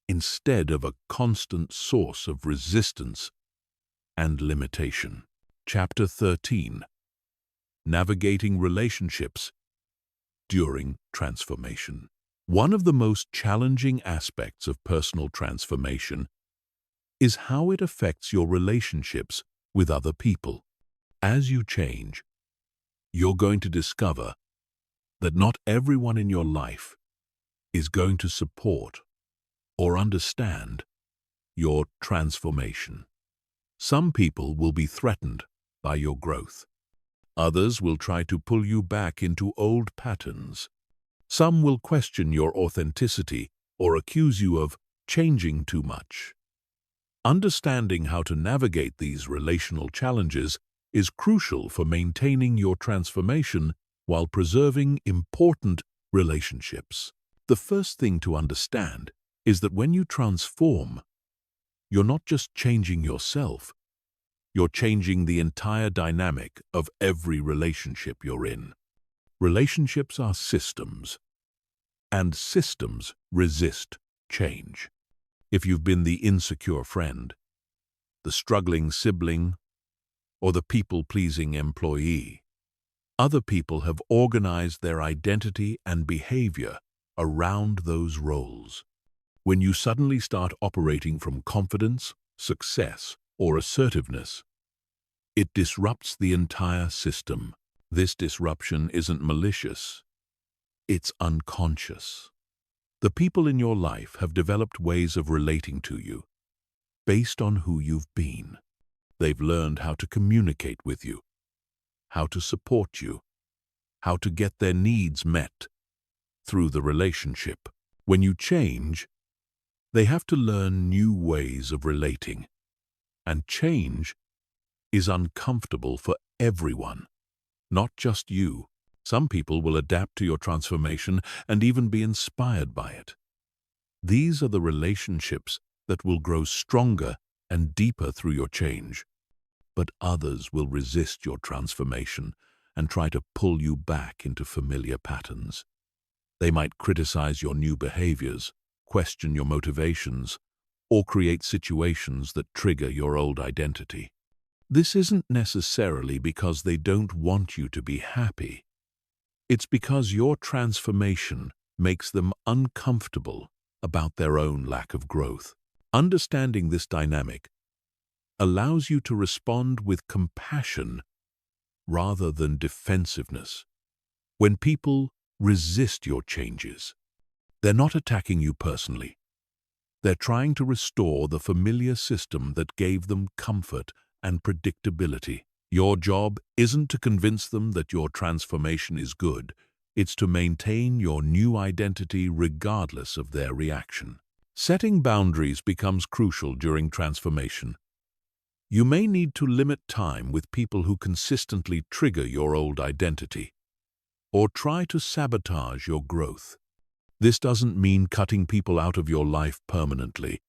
instead of a constant source of resistance and limitation. Chapter 13. Navigating Relationships During Transformation. One of the most challenging aspects of personal transformation is how it affects your relationships with other people. As you change, you're going to discover that not everyone in your life is going to support or understand your transformation. Some people will be threatened by your growth. Others will try to pull you back into old patterns. Some will question your authenticity or accuse you of changing too much. Understanding how to navigate these relational challenges is crucial for maintaining your transformation while preserving important relationships. The first thing to understand is that when you transform, you're not just changing yourself, you're changing the entire dynamic of every relationship you're in. Relationships are systems, and systems resist change. If you've been the insecure friend, the struggling sibling, or the people-pleasing employee, other people have organized their identity and behavior around those roles. When you suddenly start operating from confidence, success, or assertiveness, it disrupts the entire system. This disruption isn't malicious, it's unconscious. The people in your life have developed ways of relating to you based on who you've been. They've learned how to communicate with you, how to support you, how to get their needs met through the relationship. When you change, they have to learn new ways of relating, and change is uncomfortable for everyone, not just you. Some people will adapt to your transformation and even be inspired by it. These are the relationships that will grow stronger and deeper through your change. But others will resist your transformation and try to pull you back into familiar patterns. They might criticize your new behaviors, question your motivations, or create situations that trigger your old identity. This isn't necessarily because they don't want you to be happy. It's because your transformation makes them uncomfortable about their own lack of growth. Understanding this dynamic allows you to respond with compassion rather than defensiveness. When people resist your changes, they're not attacking you personally. They're trying to restore the familiar system that gave them comfort and predictability. Your job isn't to convince them that your transformation is good. It's to maintain your new identity regardless of their reaction. Setting boundaries becomes crucial during transformation. You may need to limit time with people who consistently trigger your old identity, or try to sabotage your growth. This doesn't mean cutting people out of your life permanently,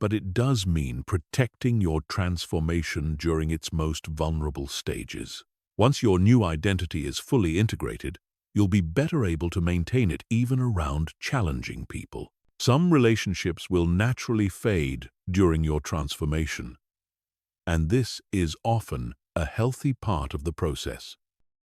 but it does mean protecting your transformation during its most vulnerable stages. Once your new identity is fully integrated, you'll be better able to maintain it even around challenging people. Some relationships will naturally fade during your transformation, and this is often a healthy part of the process.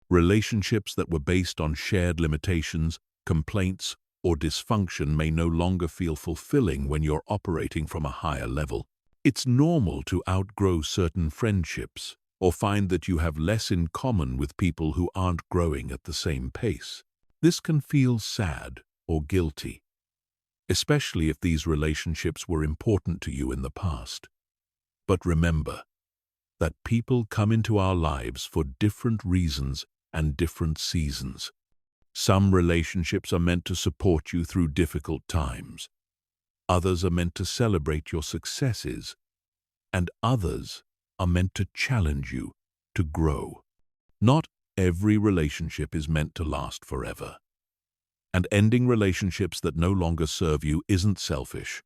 Relationships that were based on shared limitations, complaints, or dysfunction may no longer feel fulfilling when you're operating from a higher level. It's normal to outgrow certain friendships or find that you have less in common with people who aren't growing at the same pace. This can feel sad or guilty, especially if these relationships were important to you in the past. But remember that people come into our lives for different reasons and different seasons. Some relationships are meant to support you through difficult times. Others are meant to celebrate your successes, and others are meant to challenge you to grow. Not every relationship is meant to last forever. And ending relationships that no longer serve you isn't selfish.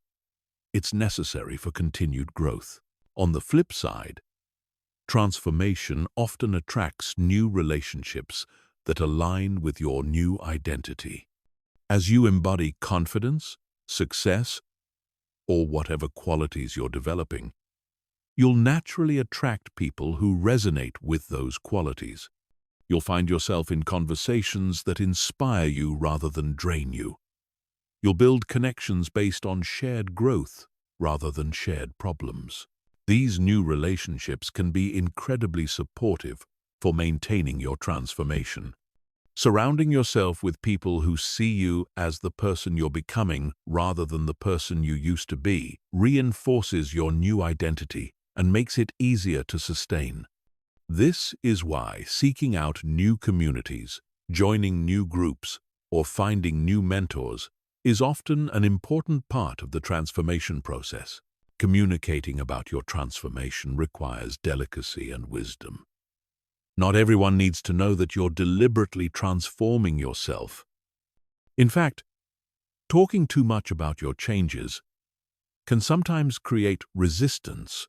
It's necessary for continued growth. On the flip side, transformation often attracts new relationships that align with your new identity. As you embody confidence, success, or whatever qualities you're developing, you'll naturally attract people who resonate with those qualities. You'll find yourself in conversations that inspire you rather than drain you. You'll build connections based on shared growth rather than shared problems. These new relationships can be incredibly supportive for maintaining your transformation. Surrounding yourself with people who see you as the person you're becoming rather than the person you used to be reinforces your new identity and makes it easier to sustain. This is why seeking out new communities, joining new groups, or finding new mentors is often an important part of the transformation process. Communicating about your transformation requires delicacy and wisdom. Not everyone needs to know that you're deliberately transforming yourself. In fact, talking too much about your changes can sometimes create resistance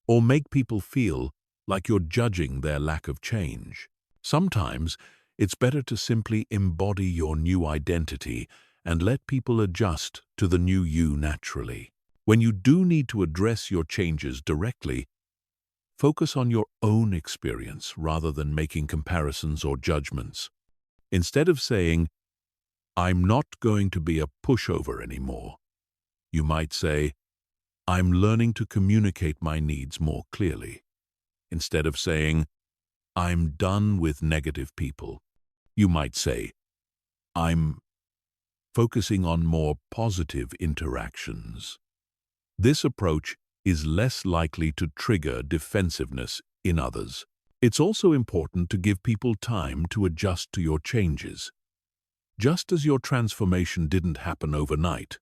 or make people feel like you're judging their lack of change. Sometimes it's better to simply embody your new identity and let people adjust to the new you naturally. When you do need to address your changes directly, focus on your own experience rather than making comparisons or judgments. Instead of saying, "I'm not going to be a pushover anymore," you might say, "I'm learning to communicate my needs more clearly." Instead of saying, "I'm done with negative people," you might say, "I'm focusing on more positive interactions." This approach is less likely to trigger defensiveness in others. It's also important to give people time to adjust to your changes. Just as your transformation didn't happen overnight,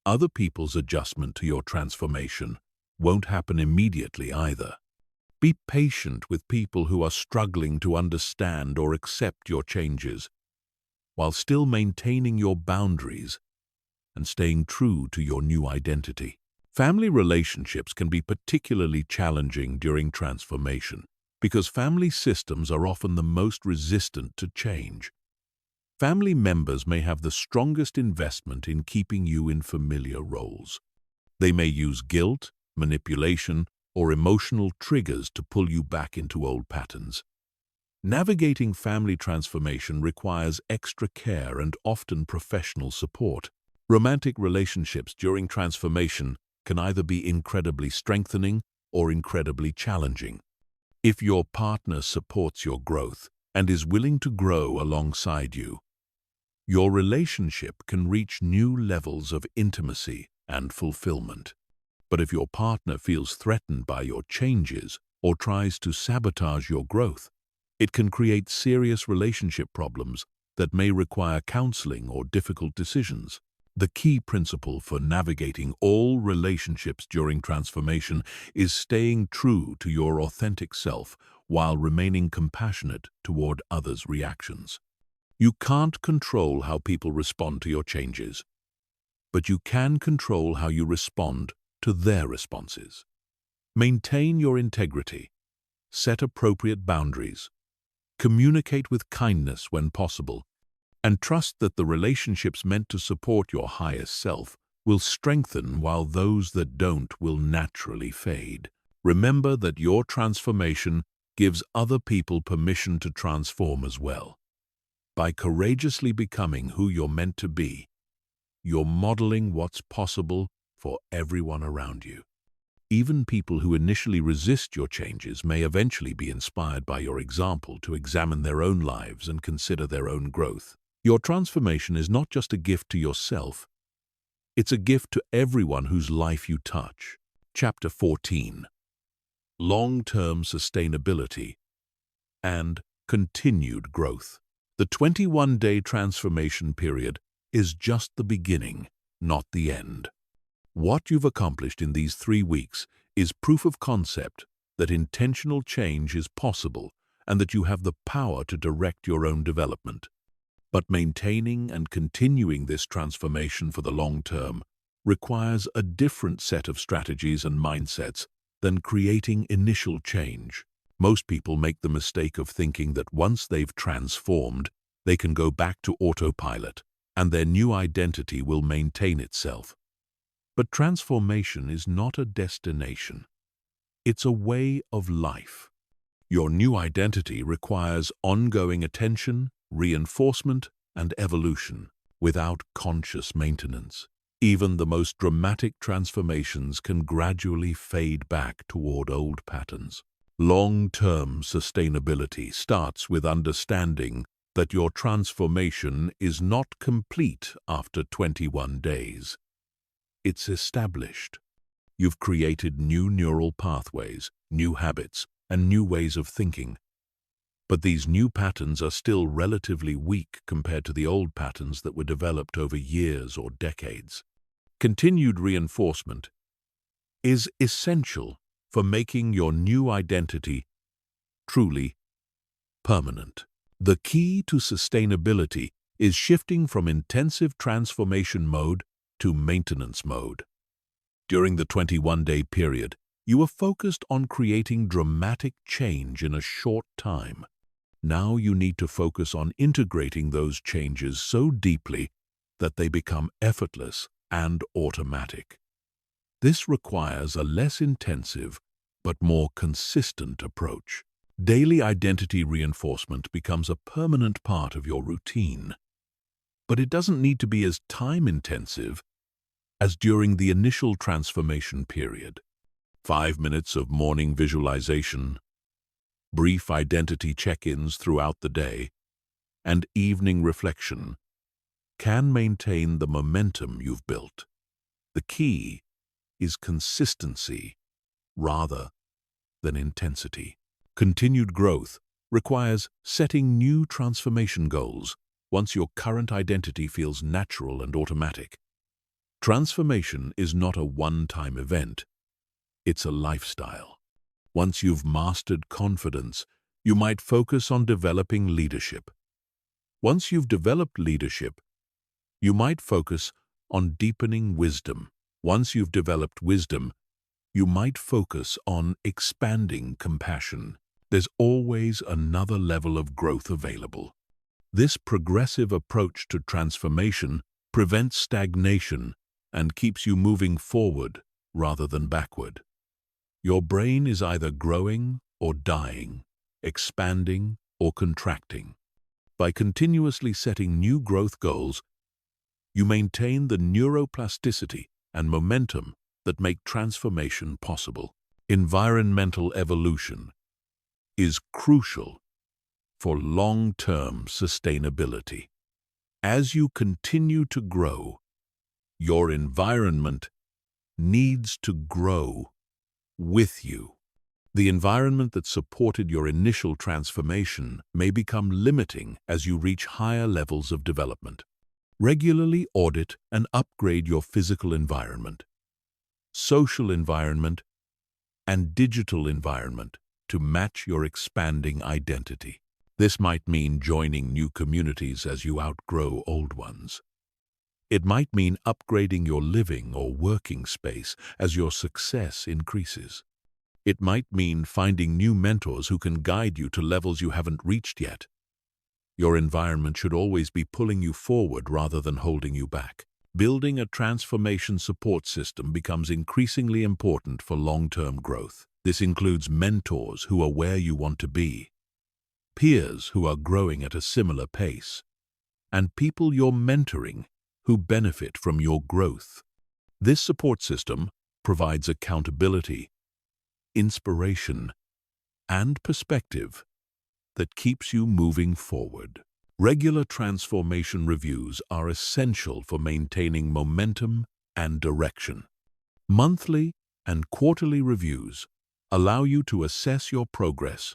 other people's adjustment to your transformation won't happen immediately either. Be patient with people who are struggling to understand or accept your changes, while still maintaining your boundaries and staying true to your new identity. Family relationships can be particularly challenging during transformation. because family systems are often the most resistant to change. Family members may have the strongest investment in keeping you in familiar roles. They may use guilt, manipulation, or emotional triggers to pull you back into old patterns. Navigating family transformation requires extra care and often professional support. Romantic relationships during transformation can either be incredibly strengthening or incredibly challenging. If your partner supports your growth and is willing to grow alongside you, your relationship can reach new levels of intimacy and fulfillment. But if your partner feels threatened by your changes or tries to sabotage your growth, it can create serious relationship problems that may require counseling or difficult decisions. The key principle for navigating all relationships during transformation is staying true to your authentic self while remaining compassionate toward others' reactions. You can't control how people respond to your changes, but you can control how you respond to their responses. Maintain your integrity, set appropriate boundaries, communicate with kindness when possible, and trust that the relationships meant to support your highest self will strengthen while those that don't will naturally fade. Remember that your transformation gives other people permission to transform as well. By courageously becoming who you're meant to be, you're modeling what's possible for everyone around you. Even people who initially resist your changes may eventually be inspired by your example to examine their own lives and consider their own growth. Your transformation is not just a gift to yourself, it's a gift to everyone whose life you touch. Chapter 14. Long-term sustainability and continued growth. The 21-day transformation period is just the beginning, not the end. What you've accomplished in these 3 weeks is proof of concept that intentional change is possible and that you have the power to direct your own development. But maintaining and continuing this transformation for the long term requires a different set of strategies and mindsets than creating initial change. Most people make the mistake of thinking that once they've transformed, they can go back to autopilot and their new identity will maintain itself. But transformation is not a destination. It's a way of life. Your new identity requires ongoing attention, reinforcement, and evolution without conscious maintenance. Even the most dramatic transformations can gradually fade back toward old patterns. Long-term sustainability starts with understanding that your transformation is not complete after 21 days. It's established. You've created new neural pathways, new habits, and new ways of thinking. But these new patterns are still relatively weak compared to the old patterns that were developed over years or decades. Continued reinforcement is essential for making your new identity truly permanent. The key to sustainability is shifting from intensive transformation mode to maintenance mode. During the 21-day period, you are focused on creating dramatic change in a short time. Now you need to focus on integrating those changes so deeply that they become effortless and automatic. This requires a less intensive but more consistent approach. Daily identity reinforcement becomes a permanent part of your routine. But it doesn't need to be as time-intensive as during the initial transformation period. 5 minutes of morning visualization, brief identity check-ins throughout the day, and evening reflection can maintain the momentum you've built. The key is consistency rather than intensity. Continued growth requires setting new transformation goals once your current identity feels natural and automatic. Transformation is not a one-time event. It's a lifestyle. Once you've mastered confidence, you might focus on developing leadership. Once you've developed leadership, you might focus on deepening wisdom. Once you've developed wisdom, you might focus on expanding compassion. there's always another level of growth available. This progressive approach to transformation prevents stagnation and keeps you moving forward rather than backward. Your brain is either growing or dying, expanding or contracting. By continuously setting new growth goals, you maintain the neuroplasticity and momentum that make transformation possible. Environmental evolution is crucial for long-term sustainability. As you continue to grow, your environment needs to grow with you. The environment that supported your initial transformation may become limiting as you reach higher levels of development. Regularly audit and upgrade your physical environment, social environment, and digital environment to match your expanding identity. This might mean joining new communities as you outgrow old ones. It might mean upgrading your living or working space as your success increases. It might mean finding new mentors who can guide you to levels you haven't reached yet. Your environment should always be pulling you forward rather than holding you back. Building a transformation support system becomes increasingly important for long-term growth. This includes mentors who are where you want to be, peers who are growing at a similar pace, and people you're mentoring who benefit from your growth. This support system provides accountability, inspiration, and perspective that keeps you moving forward. Regular transformation reviews are essential for maintaining momentum and direction. Monthly and quarterly reviews allow you to assess your progress,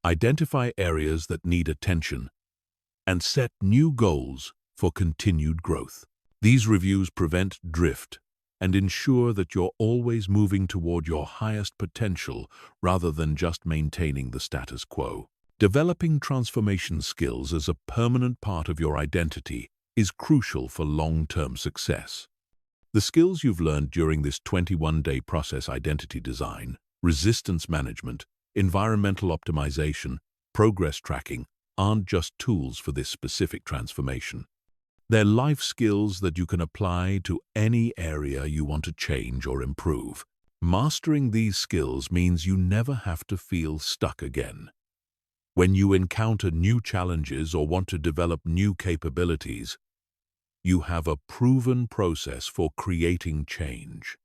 identify areas that need attention, and set new goals for continued growth. These reviews prevent drift and ensure that you're always moving toward your highest potential rather than just maintaining the status quo. Developing transformation skills as a permanent part of your identity is crucial for long-term success. The skills you've learned during this 21-day process: identity design, resistance management, environmental optimization, progress tracking, aren't just tools for this specific transformation. They're life skills that you can apply to any area you want to change or improve. Mastering these skills means you never have to feel stuck again. When you encounter new challenges or want to develop new capabilities, you have a proven process for creating change.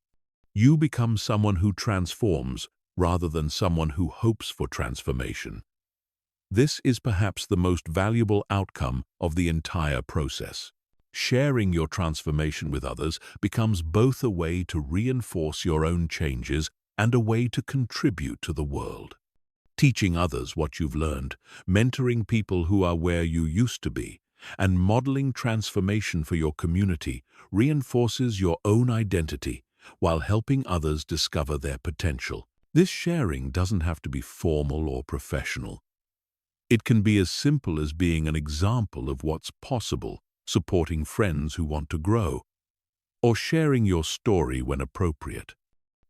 You become someone who transforms rather than someone who hopes for transformation. This is perhaps the most valuable outcome of the entire process. Sharing your transformation with others becomes both a way to reinforce your own changes and a way to contribute to the world. Teaching others what you've learned, mentoring people who are where you used to be, and modeling transformation for your community reinforces your own identity while helping others discover their potential. This sharing doesn't have to be formal or professional. It can be as simple as being an example of what's possible, supporting friends who want to grow, or sharing your story when appropriate.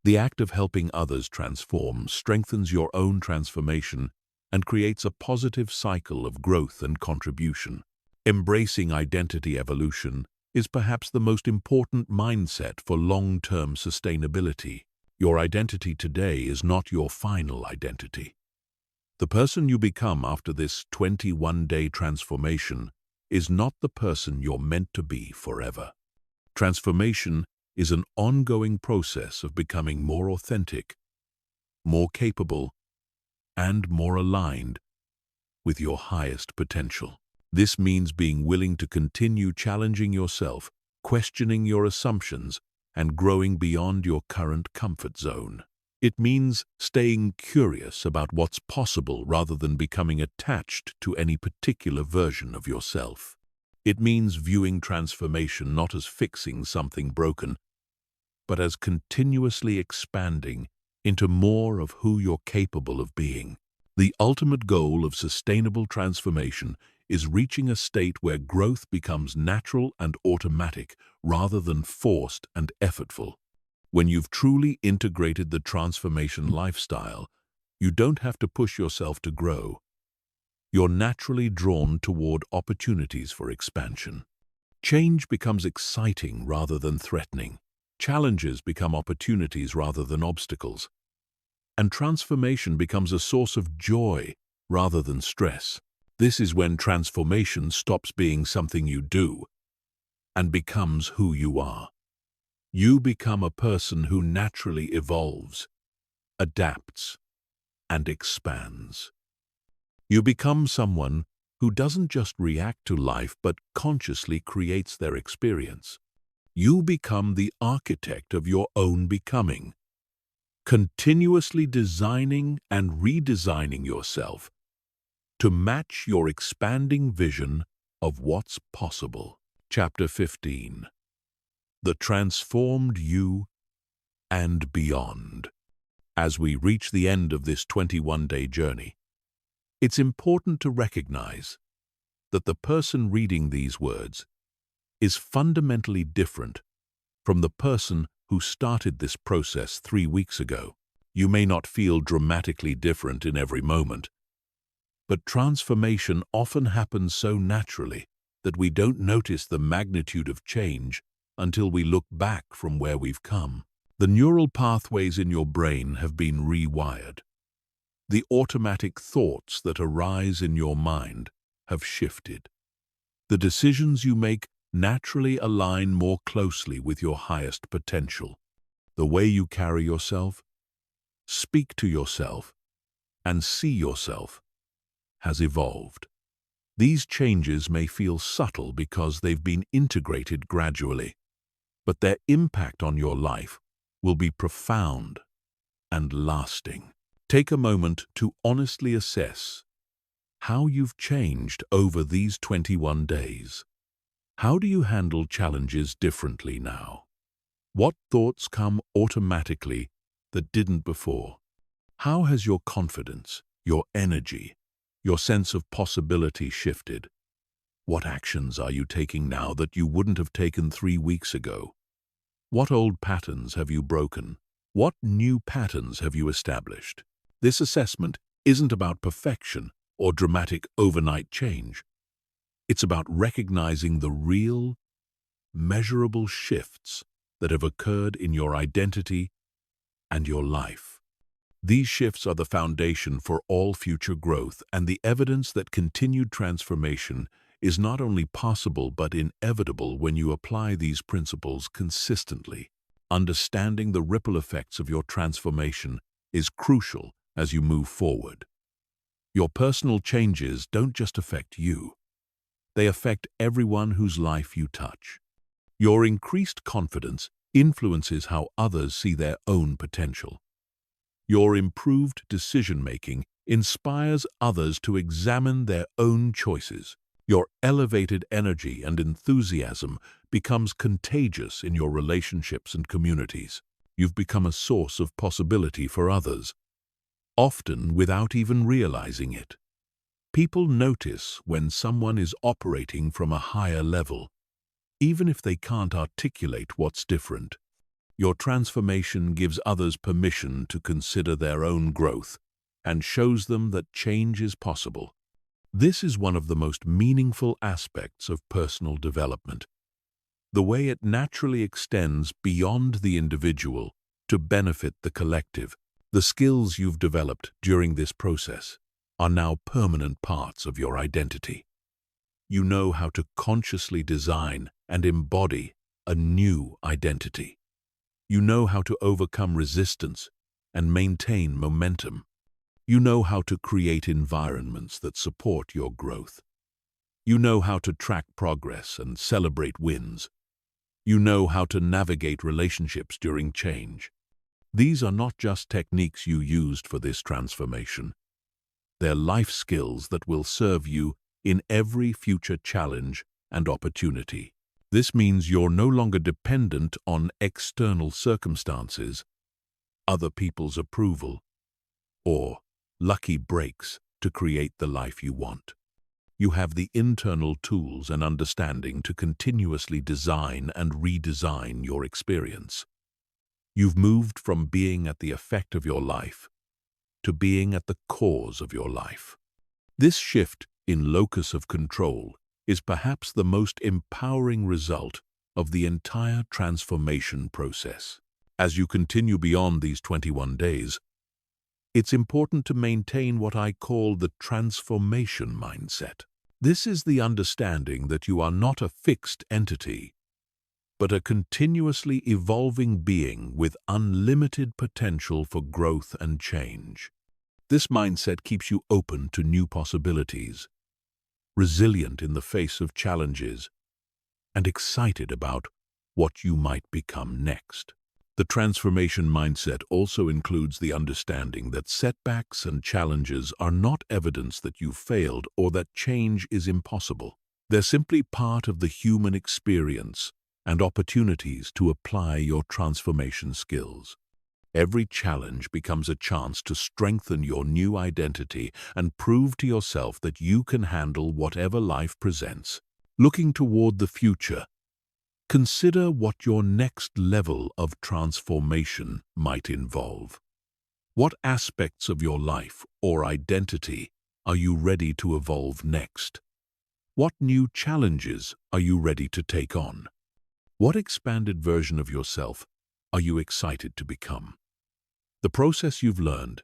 The act of helping others transform strengthens your own transformation and creates a positive cycle of growth and contribution. Embracing identity evolution is perhaps the most important mindset for long-term sustainability. Your identity today is not your final identity. The person you become after this 21-day transformation is not the person you're meant to be forever. Transformation is an ongoing process of becoming more authentic, more capable, and more aligned with your highest potential. This means being willing to continue challenging yourself, questioning your assumptions, and growing beyond your current comfort zone. It means staying curious about what's possible rather than becoming attached to any particular version of yourself. It means viewing transformation not as fixing something broken, but as continuously expanding into more of who you're capable of being. The ultimate goal of sustainable transformation is reaching a state where growth becomes natural and automatic rather than forced and effortful. When you've truly integrated the transformation lifestyle, You don't have to push yourself to grow. You're naturally drawn toward opportunities for expansion. Change becomes exciting rather than threatening. Challenges become opportunities rather than obstacles. And transformation becomes a source of joy rather than stress. This is when transformation stops being something you do and becomes who you are. You become a person who naturally evolves, adapts, and expands. You become someone who doesn't just react to life but consciously creates their experience. You become the architect of your own becoming, continuously designing and redesigning yourself to match your expanding vision of what's possible. Chapter 15. The Transformed You and Beyond. As we reach the end of this 21-day journey, it's important to recognize that the person reading these words is fundamentally different from the person who started this process 3 weeks ago. You may not feel dramatically different in every moment, but transformation often happens so naturally that we don't notice the magnitude of change until we look back from where we've come. The neural pathways in your brain have been rewired. The automatic thoughts that arise in your mind have shifted. The decisions you make naturally align more closely with your highest potential. The way you carry yourself, speak to yourself, and see yourself has evolved. These changes may feel subtle because they've been integrated gradually, but their impact on your life will be profound and lasting. Take a moment to honestly assess how you've changed over these 21 days. How do you handle challenges differently now? What thoughts come automatically that didn't before? How has your confidence, your energy, your sense of possibility shifted? What actions are you taking now that you wouldn't have taken 3 weeks ago? What old patterns have you broken? What new patterns have you established? This assessment isn't about perfection or dramatic overnight change. It's about recognizing the real, measurable shifts that have occurred in your identity and your life. These shifts are the foundation for all future growth and the evidence that continued transformation is not only possible but inevitable when you apply these principles consistently. Understanding the ripple effects of your transformation is crucial as you move forward. Your personal changes don't just affect you. They affect everyone whose life you touch. Your increased confidence influences how others see their own potential. Your improved decision-making inspires others to examine their own choices. Your elevated energy and enthusiasm becomes contagious in your relationships and communities. You've become a source of possibility for others, often without even realizing it. People notice when someone is operating from a higher level, even if they can't articulate what's different. Your transformation gives others permission to consider their own growth and shows them that change is possible. This is one of the most meaningful aspects of personal development, the way it naturally extends beyond the individual to benefit the collective. The skills you've developed during this process are now permanent parts of your identity. You know how to consciously design and embody a new identity. You know how to overcome resistance and maintain momentum. You know how to create environments that support your growth. You know how to track progress and celebrate wins. You know how to navigate relationships during change. These are not just techniques you used for this transformation. They're life skills that will serve you in every future challenge and opportunity. This means you're no longer dependent on external circumstances, other people's approval, or lucky breaks to create the life you want. You have the internal tools and understanding to continuously design and redesign your experience. You've moved from being at the effect of your life to being at the cause of your life. This shift in locus of control is perhaps the most empowering result of the entire transformation process. As you continue beyond these 21 days, it's important to maintain what I call the transformation mindset. This is the understanding that you are not a fixed entity, but a continuously evolving being with unlimited potential for growth and change. This mindset keeps you open to new possibilities, resilient in the face of challenges, and excited about what you might become next. The transformation mindset also includes the understanding that setbacks and challenges are not evidence that you failed or that change is impossible. They're simply part of the human experience and opportunities to apply your transformation skills. Every challenge becomes a chance to strengthen your new identity and prove to yourself that you can handle whatever life presents. Looking toward the future, consider what your next level of transformation might involve. What aspects of your life or identity are you ready to evolve next? What new challenges are you ready to take on? What expanded version of yourself are you excited to become? The process you've learned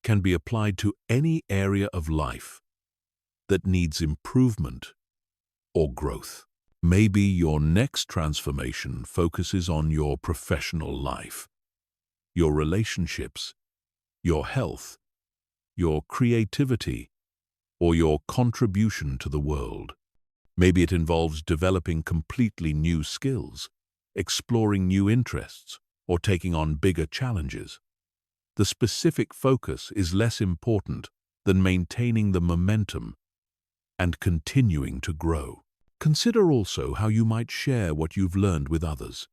can be applied to any area of life that needs improvement or growth. Maybe your next transformation focuses on your professional life, your relationships, your health, your creativity, or your contribution to the world. Maybe it involves developing completely new skills, exploring new interests, or taking on bigger challenges. The specific focus is less important than maintaining the momentum and continuing to grow. Consider also how you might share what you've learned with others.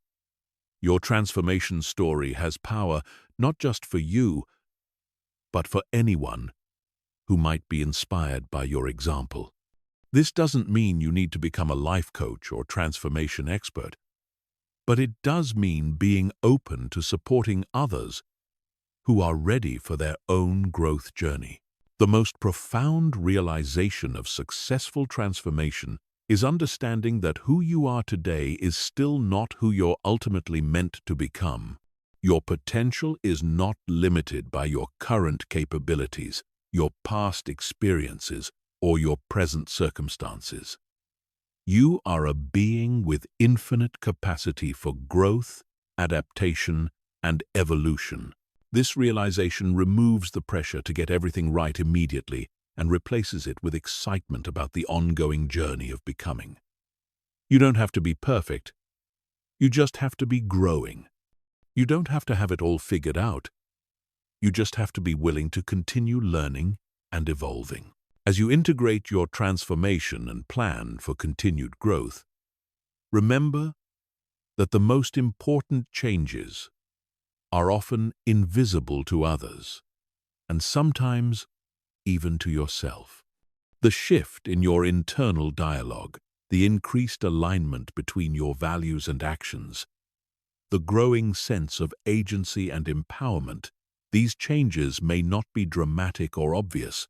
Your transformation story has power not just for you, but for anyone who might be inspired by your example. This doesn't mean you need to become a life coach or transformation expert, but it does mean being open to supporting others who are ready for their own growth journey. The most profound realization of successful transformation is understanding that who you are today is still not who you're ultimately meant to become. Your potential is not limited by your current capabilities, your past experiences, or your present circumstances. You are a being with infinite capacity for growth, adaptation, and evolution. This realization removes the pressure to get everything right immediately and replaces it with excitement about the ongoing journey of becoming. You don't have to be perfect. You just have to be growing. You don't have to have it all figured out. You just have to be willing to continue learning and evolving. As you integrate your transformation and plan for continued growth, remember that the most important changes are often invisible to others, and sometimes even to yourself. The shift in your internal dialogue, the increased alignment between your values and actions, the growing sense of agency and empowerment, these changes may not be dramatic or obvious,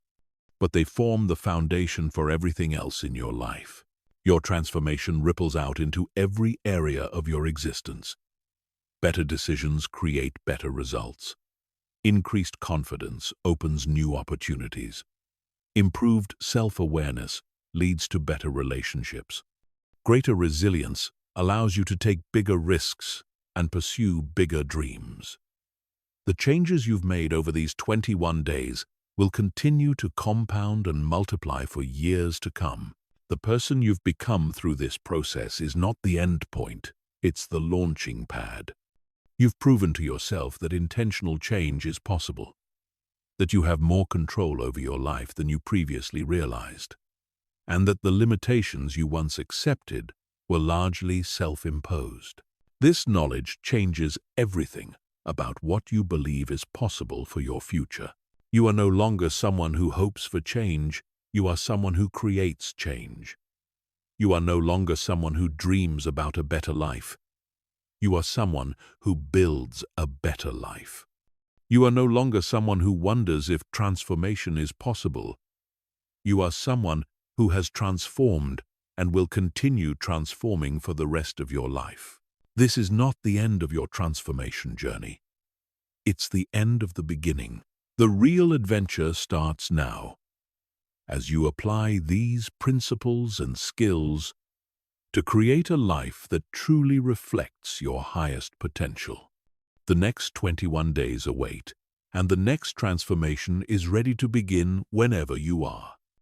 but they form the foundation for everything else in your life. Your transformation ripples out into every area of your existence. Better decisions create better results. Increased confidence opens new opportunities. Improved self-awareness leads to better relationships. Greater resilience allows you to take bigger risks and pursue bigger dreams. The changes you've made over these 21 days will continue to compound and multiply for years to come. The person you've become through this process is not the end point, it's the launching pad. You've proven to yourself that intentional change is possible, that you have more control over your life than you previously realized, and that the limitations you once accepted were largely self-imposed. This knowledge changes everything about what you believe is possible for your future. You are no longer someone who hopes for change, you are someone who creates change. You are no longer someone who dreams about a better life. You are someone who builds a better life. You are no longer someone who wonders if transformation is possible. You are someone who has transformed and will continue transforming for the rest of your life. This is not the end of your transformation journey. It's the end of the beginning. The real adventure starts now, as you apply these principles and skills to create a life that truly reflects your highest potential. The next 21 days await, and the next transformation is ready to begin whenever you are.